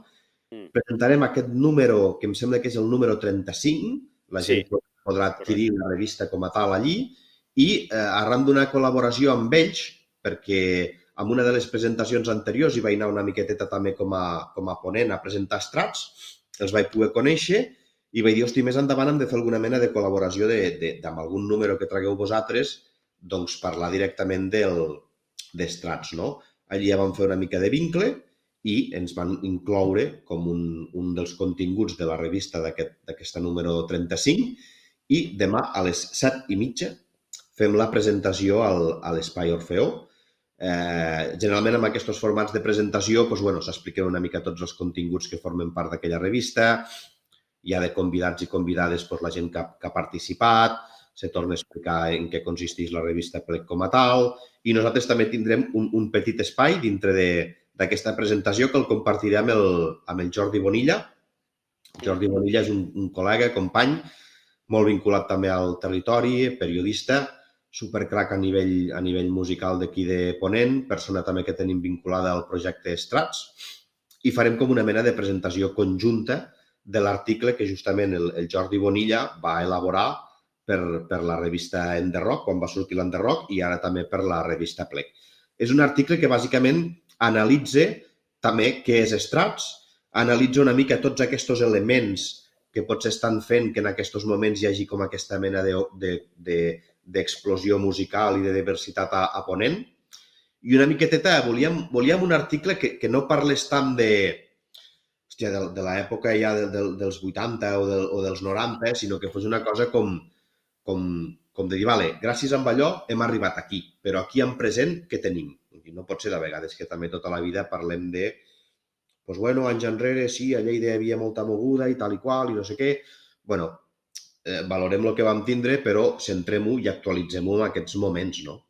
Presentarem aquest número, que em sembla que és el número 35, la gent podrà adquirir la revista com a tal allí, i arran d'una col·laboració amb ells, perquè en una de les presentacions anteriors hi vaig anar una miqueteta també com a ponent a presentar estrats, els vaig poder conèixer i vaig dir, hosti, més endavant hem de fer alguna mena de col·laboració amb algun número que tragueu vosaltres, doncs parlar directament d'estrats, no? Allí ja vam fer una mica de vincle i ens van incloure com un dels continguts de la revista d'aquesta número 35 i demà a les 7:30 fem la presentació a l'Espai Orfeó. Generalment en aquests formats de presentació s'expliquen una mica tots els continguts que formen part d'aquella revista, hi ha de convidats i convidades la gent que ha participat, se torna a explicar en què consisteix la revista Plec com a tal, i nosaltres també tindrem un petit espai dintre d'aquesta presentació que el compartiré amb el Jordi Bonilla. Jordi Bonilla és un col·lega, company, molt vinculat també al territori, periodista, supercrac a nivell musical d'aquí de Ponent, persona també que tenim vinculada al projecte Estrats, i farem com una mena de presentació conjunta de l'article que justament el Jordi Bonilla va elaborar per la revista Enderrock, quan va sortir l'Enderrock, i ara també per la revista Plec. És un article que bàsicament analitza també què és Estrats, analitza una mica tots aquests elements que potser estan fent que en aquests moments hi hagi com aquesta mena d'explosió musical i de diversitat a Ponent. I una miqueteta volíem un article que no parlés tant de l'època ja dels 80 o dels 90, sinó que fos una cosa com de dir, vale, gràcies a allò hem arribat aquí, però aquí en present què tenim? No pot ser de vegades que també tota la vida parlem de doncs, bueno, anys enrere, sí, a Lleida hi havia molta moguda i tal i qual, i no sé què. Bueno, valorem el que vam tindre, però centrem-ho i actualitzem-ho en aquests moments, no?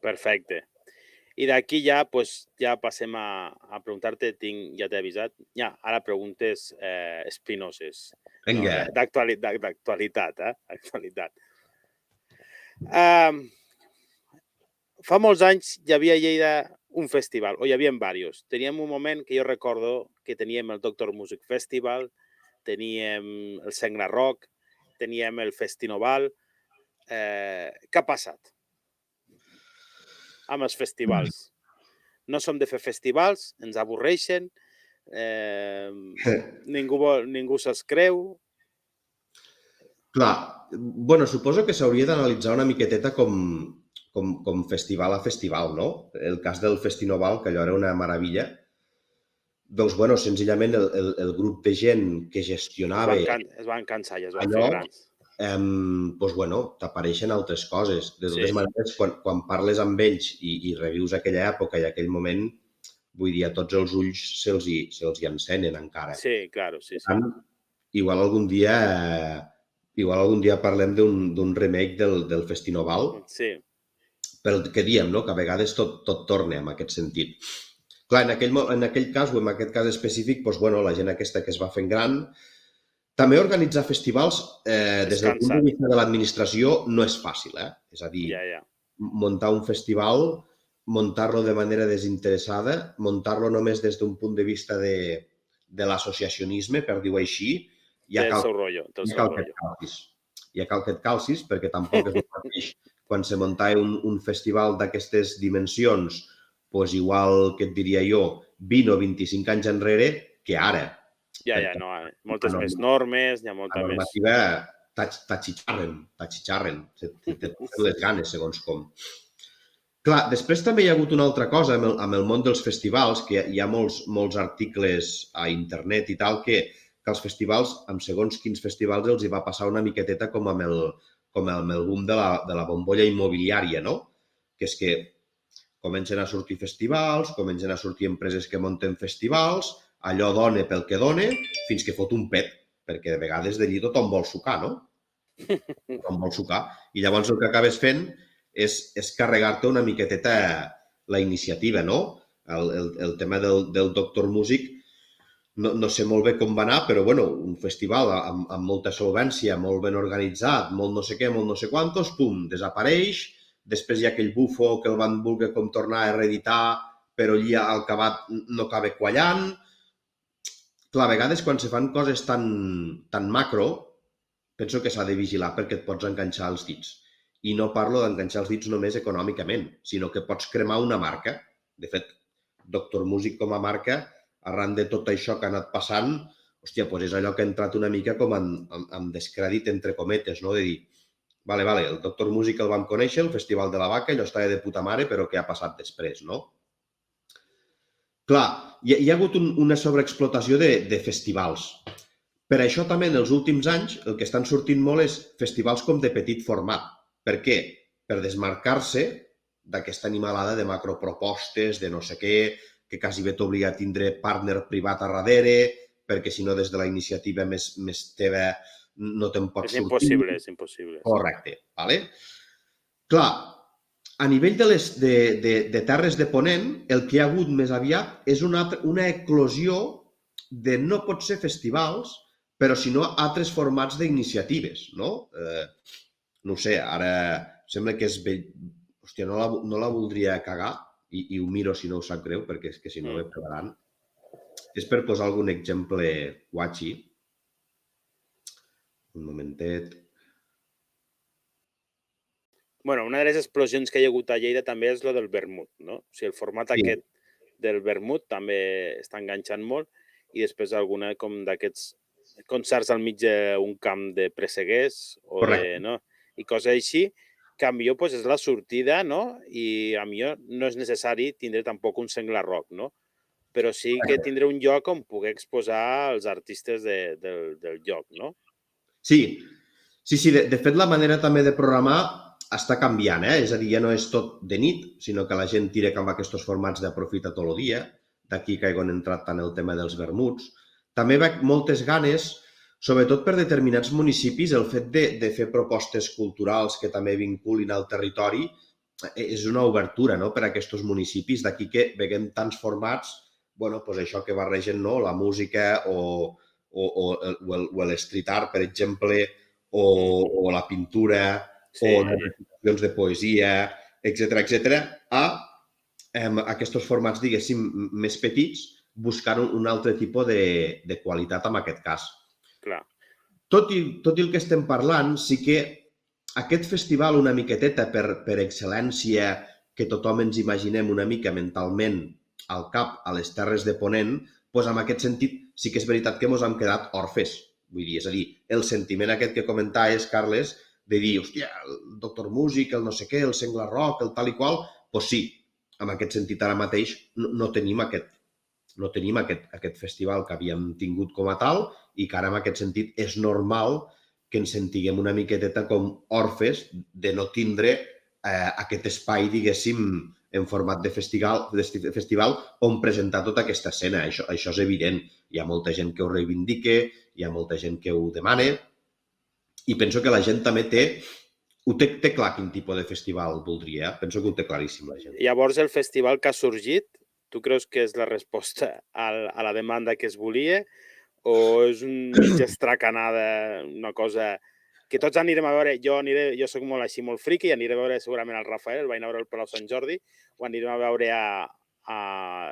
Perfecte. I d'aquí ja passem a preguntar-te, ja t'he avisat, ara preguntes espinoses. Vinga. D'actualitat, Actualitat. Fa molts anys hi havia a Lleida un festival, o hi havia diversos. Teníem un moment que jo recordo que teníem el Doctor Music Festival, teníem el Sengla Rock, teníem el Festinoval. Què ha passat amb els festivals? No som de fer festivals, ens avorreixen, ningú se'ls creu. Clar, suposo que s'hauria d'analitzar una miqueteta com festival a festival, no? El cas del Festinoval, que allò era una meravella, doncs, senzillament el grup de gent que gestionava... Es van cansar i es van fer grans. T'apareixen altres coses. De totes maneres, quan parles amb ells i revius aquella època i aquell moment, vull dir, a tots els ulls se'ls hi encenen encara. Sí, claro, sí. Igual algun dia parlem d'un remake del Festinoval. Sí. Pel que diem, no? Que a vegades tot torna en aquest sentit. Clar, en aquell cas, o en aquest cas específic, la gent aquesta que es va fent gran... També organitzar festivals, des del punt de vista de l'administració, no és fàcil, És a dir, muntar un festival, muntar-lo de manera desinteressada, muntar-lo només des d'un punt de vista de l'associacionisme, per dir-ho així, ja cal que et calcis, perquè tampoc és el mateix quan se muntava un festival d'aquestes dimensions, doncs igual que et diria jo, 20 o 25 anys enrere, que ara. No, moltes més normes, hi ha molta més... La normativa t'atxitxarren, te posen les ganes, segons com. Clar, després també hi ha hagut una altra cosa amb el món dels festivals, que hi ha molts articles a internet i tal, que els festivals, amb segons quins festivals, els hi va passar una miqueteta com amb el boom de la bombolla immobiliària, no? Que és que comencen a sortir festivals, comencen a sortir empreses que munten festivals, allò dona pel que dona, fins que fot un pet, perquè de vegades d'allí tothom vol sucar, no? Tothom vol sucar. I llavors el que acabes fent és carregar-te una miqueteta la iniciativa, no? El tema del Doctor Music, no sé molt bé com va anar, però un festival amb molta solvència, molt ben organitzat, molt no sé què, molt no sé quantos, pum, desapareix, després hi ha aquell bufo que el van voler com tornar a reeditar, però allí al acabat no acaba quallant. Clar, a vegades quan se fan coses tan macro, penso que s'ha de vigilar perquè et pots enganxar els dits. I no parlo d'enganxar els dits només econòmicament, sinó que pots cremar una marca. De fet, Doctor Music com a marca, arran de tot això que ha anat passant, hòstia, doncs és allò que ha entrat una mica com en descrèdit, entre cometes, no? De dir, vale, el Doctor Music el vam conèixer, el Festival de la Vaca, allò estava de puta mare, però què ha passat després, no? Clar, hi ha hagut una sobreexplotació de festivals. Per això també en els últims anys el que estan sortint molt és festivals com de petit format. Per què? Per desmarcar-se d'aquesta animalada de macropropostes, de no sé què, que quasi bé t'obliga a tindre partner privat a darrere, perquè si no des de la iniciativa més teva no te'n pots sortir. És impossible. Correcte, vale? Clar, a nivell de terres de Ponent, el que hi ha hagut més aviat és una eclosió de no pot ser festivals, però sinó altres formats d'iniciatives, no? No sé, ara sembla que és vell... Hòstia, no la voldria cagar i ho miro si no us sap greu, perquè és que si no me pegaran. És per posar algun exemple guachi. Un momentet. Bueno, una de les explosions que hi ha hagut a Lleida també és lo del vermut, no? O sigui, el format aquest del vermut també està enganxant molt i després alguna com d'aquests concerts al mig d'un camp de presseguers o de, no? I coses així, que millor pues, és la sortida, no? I millor no és necessari tindre tampoc un senglar rock, no? Però sí que tindre un lloc on poder exposar els artistes del lloc, no? Sí. De fet, la manera també de programar està canviant, És a dir, ja no és tot de nit, sinó que la gent tira cap a aquests formats d'aprofita tot el dia. D'aquí que han entrat tant el tema dels vermuts. També veig moltes ganes, sobretot per determinats municipis, el fet de fer propostes culturals que també vinculin al territori és una obertura, no?, per a aquests municipis. D'aquí que veiem tants formats, bueno, doncs això que barregen, no?, la música o l'street art, per exemple, o la pintura, o les recitacions de poesia, etc., a aquests formats, diguéssim, més petits, buscar un altre tipus de qualitat en aquest cas. Clar. Tot i el que estem parlant, sí que aquest festival una miqueteta per excel·lència que tothom ens imaginem una mica mentalment al cap a les Terres de Ponent, doncs en aquest sentit sí que és veritat que ens hem quedat orfes. Vull dir, és a dir, el sentiment aquest que comentaves, Carles, de dir, hòstia, el Doctor Music, el no sé què, el Senglar Rock, el tal i qual, doncs sí, en aquest sentit ara mateix no tenim aquest festival que havíem tingut com a tal i que ara en aquest sentit és normal que ens sentiguem una miqueteta com orfes de no tindre aquest espai, diguéssim, en format de festival on presentar tota aquesta escena. Això és evident. Hi ha molta gent que ho reivindica, hi ha molta gent que ho demana i penso que la gent també té clar quin tipus de festival voldria. Penso que ho té claríssim la gent. Llavors, el festival que ha sorgit, tu creus que és la resposta a la demanda que es volia o és una mitja estracanada, una cosa que tots anirem a veure? Jo soc molt així, molt friqui, i aniré a veure segurament el Rafael, el vaig anar a veure al Palau Sant Jordi, o anirem a veure a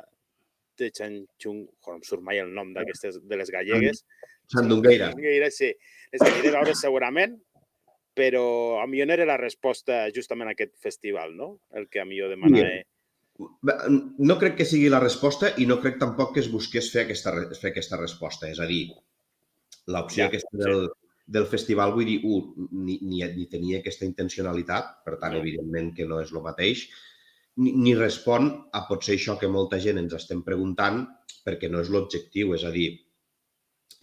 de Chanchung, no em surt mai el nom d'aquestes, de les gallegues. Sandungueira. Sí, les aniré a veure segurament, però a mi no era la resposta justament a aquest festival, no? El que a mi jo demanava. No crec que sigui la resposta i no crec tampoc que es busqués fer aquesta resposta. És a dir, l'opció aquesta del festival, vull dir, ni tenia aquesta intencionalitat, per tant, evidentment que no és el mateix, ni respon a potser això que molta gent ens estem preguntant, perquè no és l'objectiu. És a dir,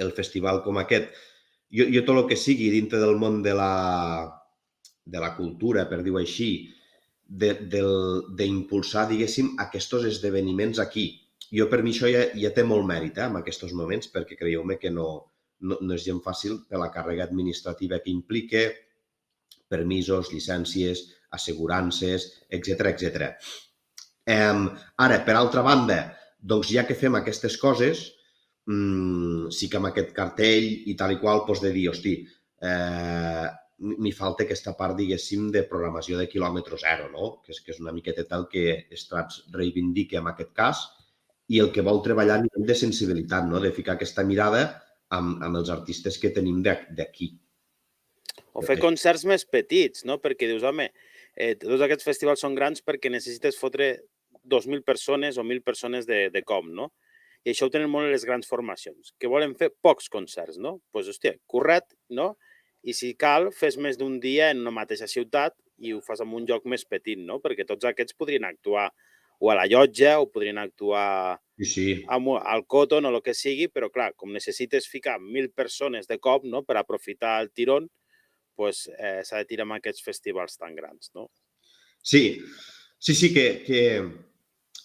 el festival com aquest, jo tot el que sigui dintre del món de la cultura, per dir-ho així, d'impulsar, diguéssim, aquests esdeveniments aquí. Jo, per mi, això ja té molt mèrit en aquests moments, perquè creieu-me que no és gens fàcil per la càrrega administrativa que implica, permisos, llicències, assegurances, etc. Ara, per altra banda, doncs ja que fem aquestes coses, sí que amb aquest cartell i tal i qual pots de dir, hosti, m'hi falta aquesta part, diguéssim, de programació de quilòmetre zero, no? Que és una miqueta el que Estrats reivindica en aquest cas i el que vol treballar a nivell de sensibilitat, no? De ficar aquesta mirada amb els artistes que tenim d'aquí. O fer concerts més petits, no? Perquè dius, home, tots aquests festivals són grans perquè necessites fotre 2.000 persones o 1.000 persones de cop, no? I això ho tenen molt les grans formacions, que volen fer pocs concerts, no? Doncs, pues, hòstia, currat, no? I si cal, fes més d'un dia en una mateixa ciutat i ho fas en un lloc més petit, no? Perquè tots aquests podrien actuar o a la Llotja o podrien actuar al Cotton o el que sigui, però clar, com necessites ficar 1.000 persones de cop, no?, per aprofitar el tirón, pues, s'ha de tirar amb aquests festivals tan grans, no? Sí,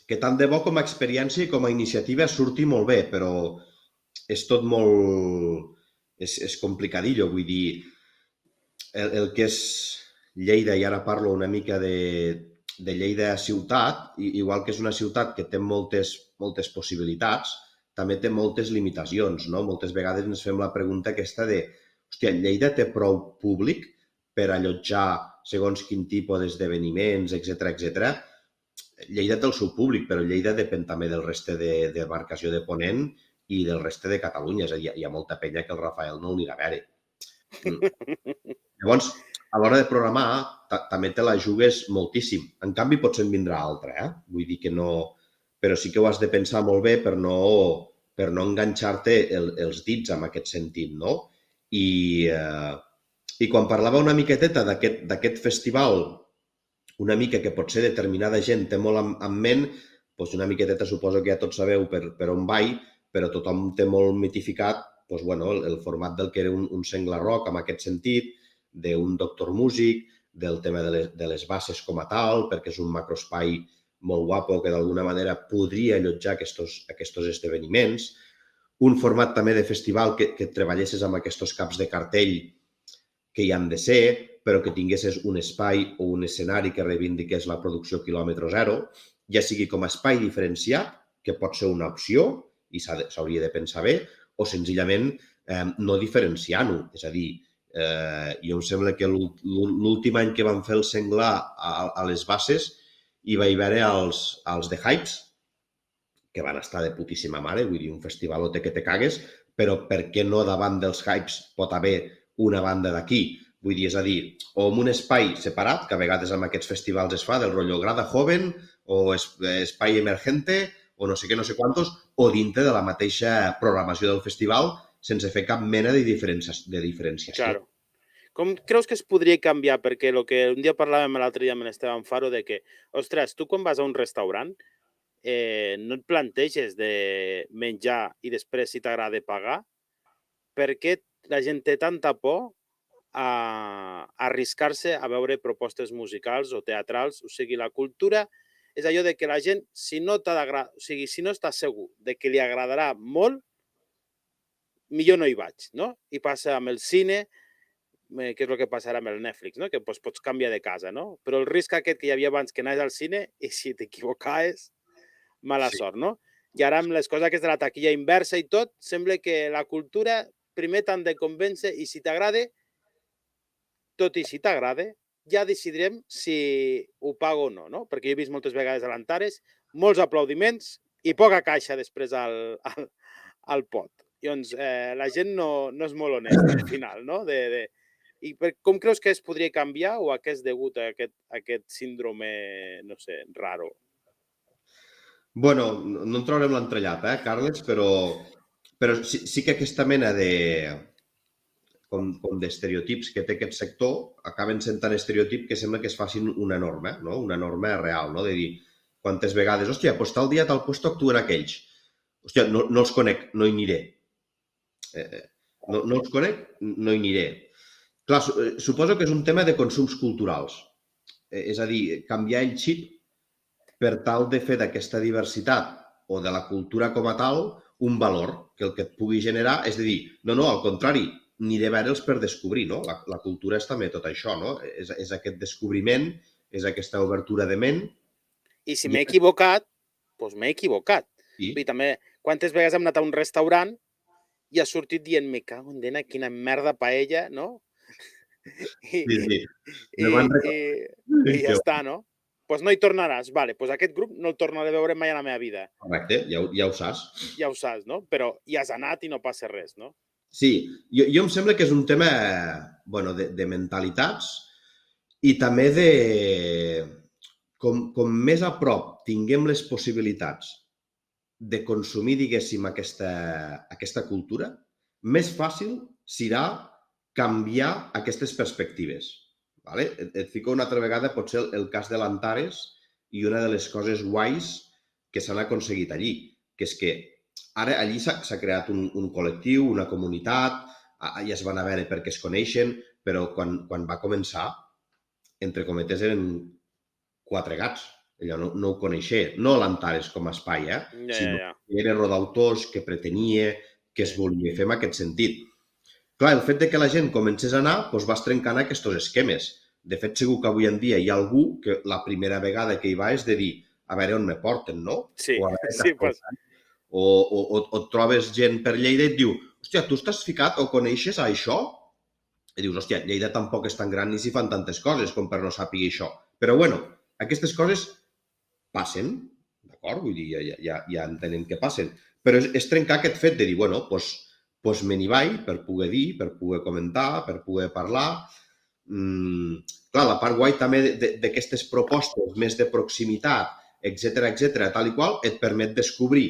que tant de bo com a experiència i com a iniciativa surti molt bé, però és tot molt... és complicadillo, vull dir, el que és Lleida, i ara parlo una mica de Lleida ciutat, igual que és una ciutat que té moltes possibilitats, també té moltes limitacions, no? Moltes vegades ens fem la pregunta aquesta de, hòstia, Lleida té prou públic per allotjar segons quin tipus d'esdeveniments, etc. Lleida té el seu públic, però Lleida depèn també del reste de demarcació de Ponent i del reste de Catalunya. És a dir, hi ha molta penya que el Rafael no l'anirà a veure. Llavors, a l'hora de programar, també te la jugues moltíssim. En canvi, potser en vindrà altra, Vull dir que no... Però sí que ho has de pensar molt bé per no enganxar-te els dits en aquest sentit, no? I quan parlava una miqueteta d'aquest festival, una mica que potser determinada gent té molt en ment, doncs una miqueteta suposo que ja tots sabeu per on vaig, però tothom té molt mitificat doncs, bueno, el format del que era un Sengla Rock, en aquest sentit, d'un Doctor Músic, del tema de les basses com a tal, perquè és un macroespai molt guapo que d'alguna manera podria allotjar aquests esdeveniments. Un format també de festival que treballessis amb aquests caps de cartell que hi han de ser, però que tinguessis un espai o un escenari que reivindiqués la producció quilòmetre zero, ja sigui com a espai diferenciat, que pot ser una opció i s'hauria de pensar bé, o senzillament no diferenciant-ho. És a dir, jo em sembla que l'últim any que van fer el Senglar a les Basses hi va haver els The Hypes, que van estar de putíssima mare, vull dir, un festivalote que te cagues, però per què no davant dels Hypes pot haver una banda d'aquí? Vull dir, és a dir, o en un espai separat, que a vegades amb aquests festivals es fa, del rotllo Grada Joven, o espai emergente, o no sé què, no sé quantos, o dintre de la mateixa programació del festival, sense fer cap mena de diferenciació. Claro. Com creus que es podria canviar? Perquè el que un dia parlàvem l'altre dia amb l'Esteban Faro de que, ostres, tu quan vas a un restaurant no et planteges de menjar i després, si t'agrada, pagar. Per què la gent té tanta por a arriscar-se a veure propostes musicals o teatrals? O sigui, la cultura és allò de que la gent, si no està segur de que li agradarà molt, millor no hi vaig, no? I passa amb el cine, que és el que passarà amb el Netflix, no? Que pots canviar de casa, no? Però el risc aquest que hi havia abans que anaves al cine i si t'equivocaves, mala sort, no? I ara amb les coses aquestes de la taquilla inversa i tot, sembla que la cultura primer t'han de convèncer i si t'agrada, tot i si t'agrada, ja decidirem si ho pago o no, no? Perquè jo he vist moltes vegades a l'Antares molts aplaudiments i poca caixa després al pot. Llavors, la gent no és molt honesta al final, no? I com creus que es podria canviar o a què és degut a aquest síndrome, no sé, raro? Bueno, no en traurem l'entrellat, Carles, però sí que aquesta mena com d'estereotips que té aquest sector acaben sent tan estereotip que sembla que es facin una norma, no? Una norma real, no? De dir, quantes vegades, hòstia, doncs tal dia, tal puesto actuen aquells. Hòstia, no els conec, no hi aniré. No els conec, no hi aniré. Clar, suposo que és un tema de consums culturals. És a dir, canviar el xip per tal de fer d'aquesta diversitat o de la cultura com a tal un valor que el que et pugui generar, és a dir, no, al contrari, aniré a veure'ls per descobrir, no? La cultura és també tot això, no? És aquest descobriment, és aquesta obertura de ment. I si m'he equivocat, doncs m'he equivocat. Sí. I també, quantes vegades hem anat a un restaurant i ha sortit dient, me cago en dena, quina merda paella, no? Sí. I ja està, no? Doncs no hi tornaràs. Vale, doncs aquest grup no el tornaré a veure mai a la meva vida. Correcte, ja ho saps. Ja ho saps, no? Però hi has anat i no passa res, no? Sí, jo em sembla que és un tema de mentalitats i també de... Com més a prop tinguem les possibilitats de consumir, diguéssim, aquesta cultura, més fàcil serà canviar aquestes perspectives. Vale? Et fico una altra vegada potser el cas de l'Antares i una de les coses guais que s'han aconseguit allí, que és que ara allí s'ha creat un col·lectiu, una comunitat, ja es van a veure perquè es coneixen, però quan va començar, entre cometes, eren 4 gats. Allò no ho coneixia. No l'Antares com a espai, sinó que era rodautors, que pretenia, que es volia fer en aquest sentit. Clar, el fet de que la gent comencés a anar doncs vas trencant aquests esquemes. De fet, segur que avui en dia hi ha algú que la primera vegada que hi va és de dir a veure on me porten, no? Sí, O a veure sí, pues... o et trobes gent per Lleida i et diu hòstia, tu estàs ficat o coneixes això? I dius, hòstia, Lleida tampoc és tan gran ni s'hi fan tantes coses com per no sàpiga això. Però bueno, aquestes coses passen, d'acord? Vull dir, ja entenem que passen. Però és trencar aquest fet de dir, bueno, doncs me n'hi vaig per poder dir, per poder comentar, per poder parlar. Clar, la part guai també d'aquestes propostes més de proximitat, etc, tal i qual, et permet descobrir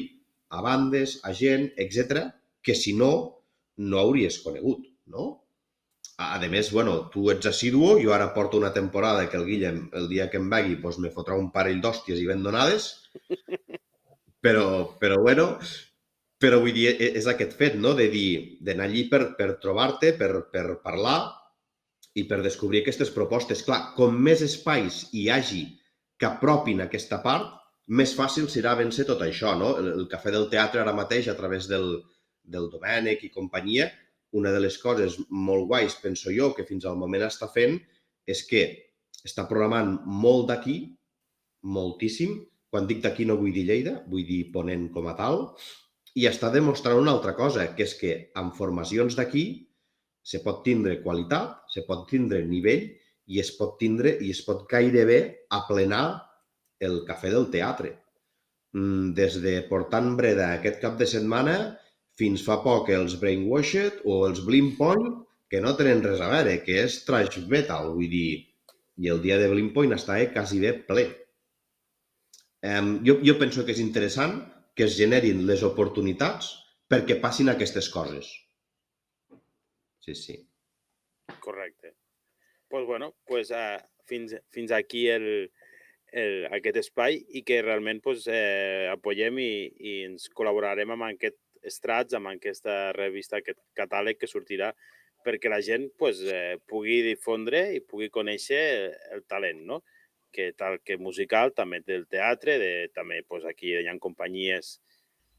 a bandes, a gent, etc, que si no, no hauries conegut, no? A més, bueno, tu ets assiduo, jo ara porto una temporada que el Guillem, el dia que em vegui, doncs me fotrà un parell d'hòsties i ben donades, però bueno, però vull dir, és aquest fet, no?, de dir, d'anar allí per trobar-te, per parlar i per descobrir aquestes propostes. Clar, com més espais hi hagi que apropin aquesta part, més fàcil serà vèncer tot això, no? El Cafè del Teatre ara mateix, a través del Domènec i companyia, una de les coses molt guais, penso jo, que fins al moment està fent, és que està programant molt d'aquí, moltíssim. Quan dic d'aquí no vull dir Lleida, vull dir Ponent com a tal, i està demostrant una altra cosa, que és que amb formacions d'aquí se pot tindre qualitat, se pot tindre nivell i es pot tindre i es pot gairebé aplenar el Cafè del Teatre. Des de Portant Breda aquest cap de setmana fins fa poc els Brainwashed o els Blind que no tenen res a veure, que és thrash metal, vull dir, i el dia de Blind estava quasi bé ple. Jo penso que és interessant que es generin les oportunitats perquè passin aquestes coses. Sí, sí. Correcte. Pues bueno, pues fins aquí aquest espai i que realment pues, apoyem i ens col·laborarem amb aquest Estrats, amb aquesta revista, aquest catàleg que sortirà perquè la gent pues, pugui difondre i pugui conèixer el talent, no? Que tal que musical, també del teatre, també pues, aquí hi ha companyies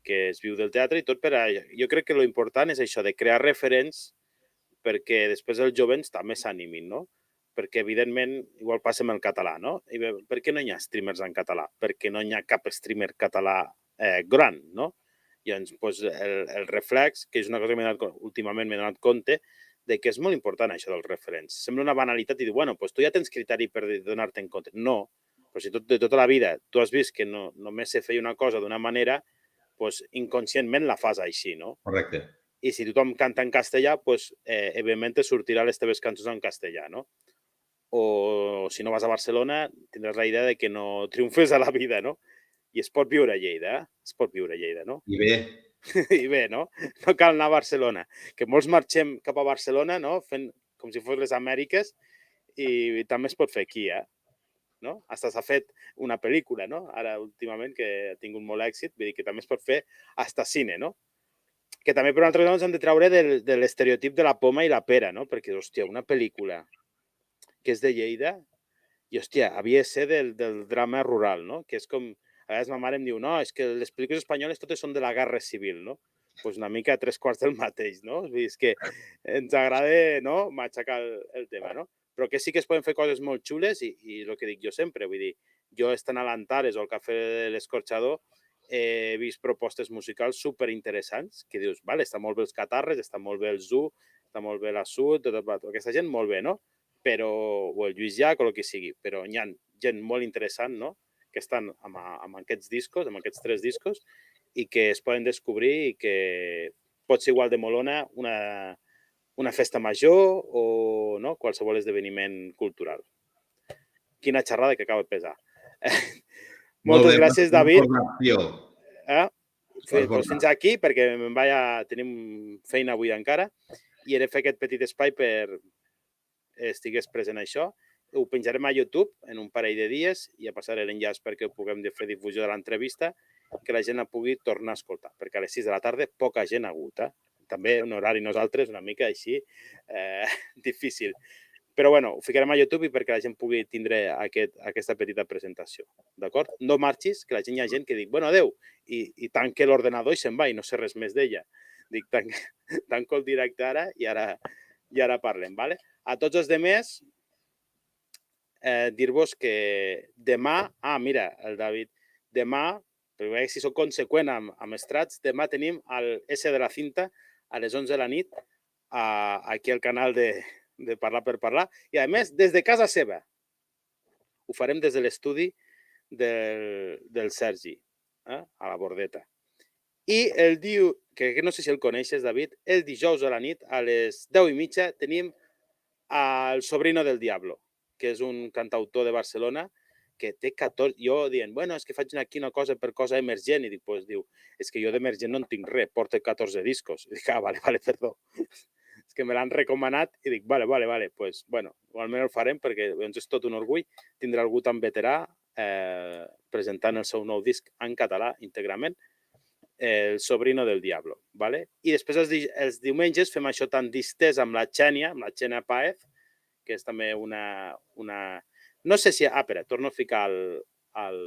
que es viu del teatre i tot per a... Jo crec que lo important és això, de crear referents perquè després els jovens també s'animin, no? Perquè, evidentment, igual passa amb el català, no? I bé, per què no hi ha streamers en català? Perquè no hi ha cap streamer català gran, no? I llavors, doncs, el reflex, que és una cosa que últimament m'he donat compte, de que és molt important això dels referents. Sembla una banalitat i dir, bueno, doncs tu ja tens criteri per donar-te en compte. No, però si de tota la vida tu has vist que no, només se feia una cosa d'una manera, doncs inconscientment la fas així, no? Correcte. I si tothom canta en castellà, doncs, evidentment te sortirà les teves cançons en castellà, no? O si no vas a Barcelona, tindràs la idea de que no triomfes a la vida, no? I es pot viure a Lleida, es pot viure a Lleida, no? I bé. I bé, no? No cal anar a Barcelona. Que molts marxem cap a Barcelona, no? Fent com si fos les Amèriques i també es pot fer aquí, no? Hasta s'ha fet una pel·lícula, no? Ara, últimament, que ha tingut molt èxit, vull dir que també es pot fer hasta cine, no? Que també per una altra cosa ens han de treure de l'estereotip de la poma i la pera, no? Perquè, hòstia, una pel·lícula que és de Lleida i, hòstia, havia de ser del drama rural, no? Que és com... A vegades ma mare em diu, no, és que les pel·lícules espanyoles totes són de la guerra civil, no? Doncs una mica 3/4 del mateix, no? Vull dir, és que ens agrada, no?, matxacar el tema, no? Però que sí que es poden fer coses molt xules i el que dic jo sempre, vull dir, jo estant a l'Antares o al Cafè de l'Escorxador he vist propostes musicals superinteressants que dius, vale, està molt bé els Catarres, està molt bé el Zoo, està molt bé la Sud, aquesta gent molt bé, no? Però, o el Lluís Llach o el que sigui, però hi ha gent molt interessant, no?, que estan amb aquests discos, amb aquests 3 discos, i que es poden descobrir i que pot ser igual de molona una festa major o no? Qualsevol esdeveniment cultural. Quina xerrada que acaba de pesar. Molt Moltes bé, gràcies, David. tio. Pues fins aquí, perquè tenim feina avui encara, i he de fer aquest petit espai per estigués present això. Ho penjarem a YouTube en un parell de dies i a passar l'enllaç perquè puguem fer difusió de l'entrevista i que la gent la pugui tornar a escoltar, perquè a les 6 de la tarda poca gent ha hagut. També un horari nosaltres una mica així difícil. Però bueno, ho ficarem a YouTube i perquè la gent pugui tindre aquesta petita presentació. D'acord? No marxis, que hi ha gent que dic, bueno, adeu, i tanca l'ordenador i se'n va i no sé res més d'ella. Dic, tanco el directe ara i ara parlem, ¿vale? A tots els demés, dir-vos que demà, mira, el David, demà, perquè si soc conseqüent amb estrats, demà tenim el S de la Cinta a les 11 de la nit aquí al canal de Parlar per Parlar i, a més, des de casa seva. Ho farem des de l'estudi del Sergi, a la Bordeta. I el diu, que no sé si el coneixes, David, el dijous a la nit, a les 10:30, tenim El Sobrino del Diablo, que és un cantautor de Barcelona que té 14... Jo dient, bueno, és que faig aquí una cosa per cosa emergent. I dic, pues, diu, és que jo d'emergent no en tinc res, porto 14 discos. I dic, vale, perdó. És que me l'han recomanat i dic, vale, pues, bueno, almenys el farem perquè és tot un orgull tindre algú tan veterà presentant el seu nou disc en català íntegrament, El Sobrino del Diablo, ¿vale? I després els diumenges fem això tan distès amb la Xènia Páez, que és també una... No sé si... espera, torno a ficar el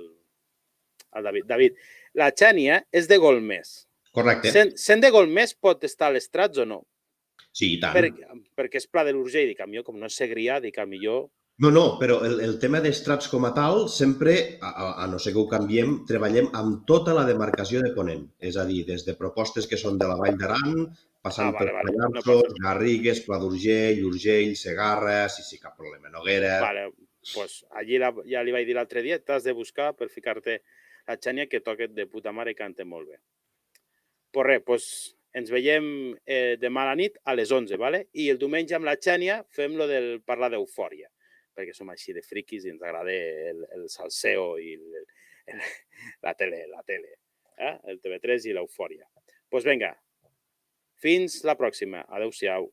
David. David, la Xènia és de Golmés. Correcte. Sent de Golmés pot estar a l'Estrats o no? Sí, i tant. Perquè és Pla de l'Urgell, dic, com no és Segrià, dic, millor... No, però el tema d'estrats com a tal, sempre, a no ser que ho canviem, treballem amb tota la demarcació de Ponent. És a dir, des de propostes que són de la Vall d'Aran, passant per Pallarsos, Garrigues, Pla d'Urgell, Urgell, Segarra, sí, cap problema, Noguera... Vale, doncs allí ja li vaig dir l'altre dia, t'has de buscar per ficar-te la Xènia, que toca de puta mare i canta molt bé. Pues res, doncs ens veiem demà a la nit a les 11, ¿vale? I el diumenge amb la Xènia fem lo del parlar d'eufòria, perquè som així de friquis i ens agrada el salseo i la tele, el TV3 i l'eufòria. Doncs vinga, fins la pròxima. Adéu-siau.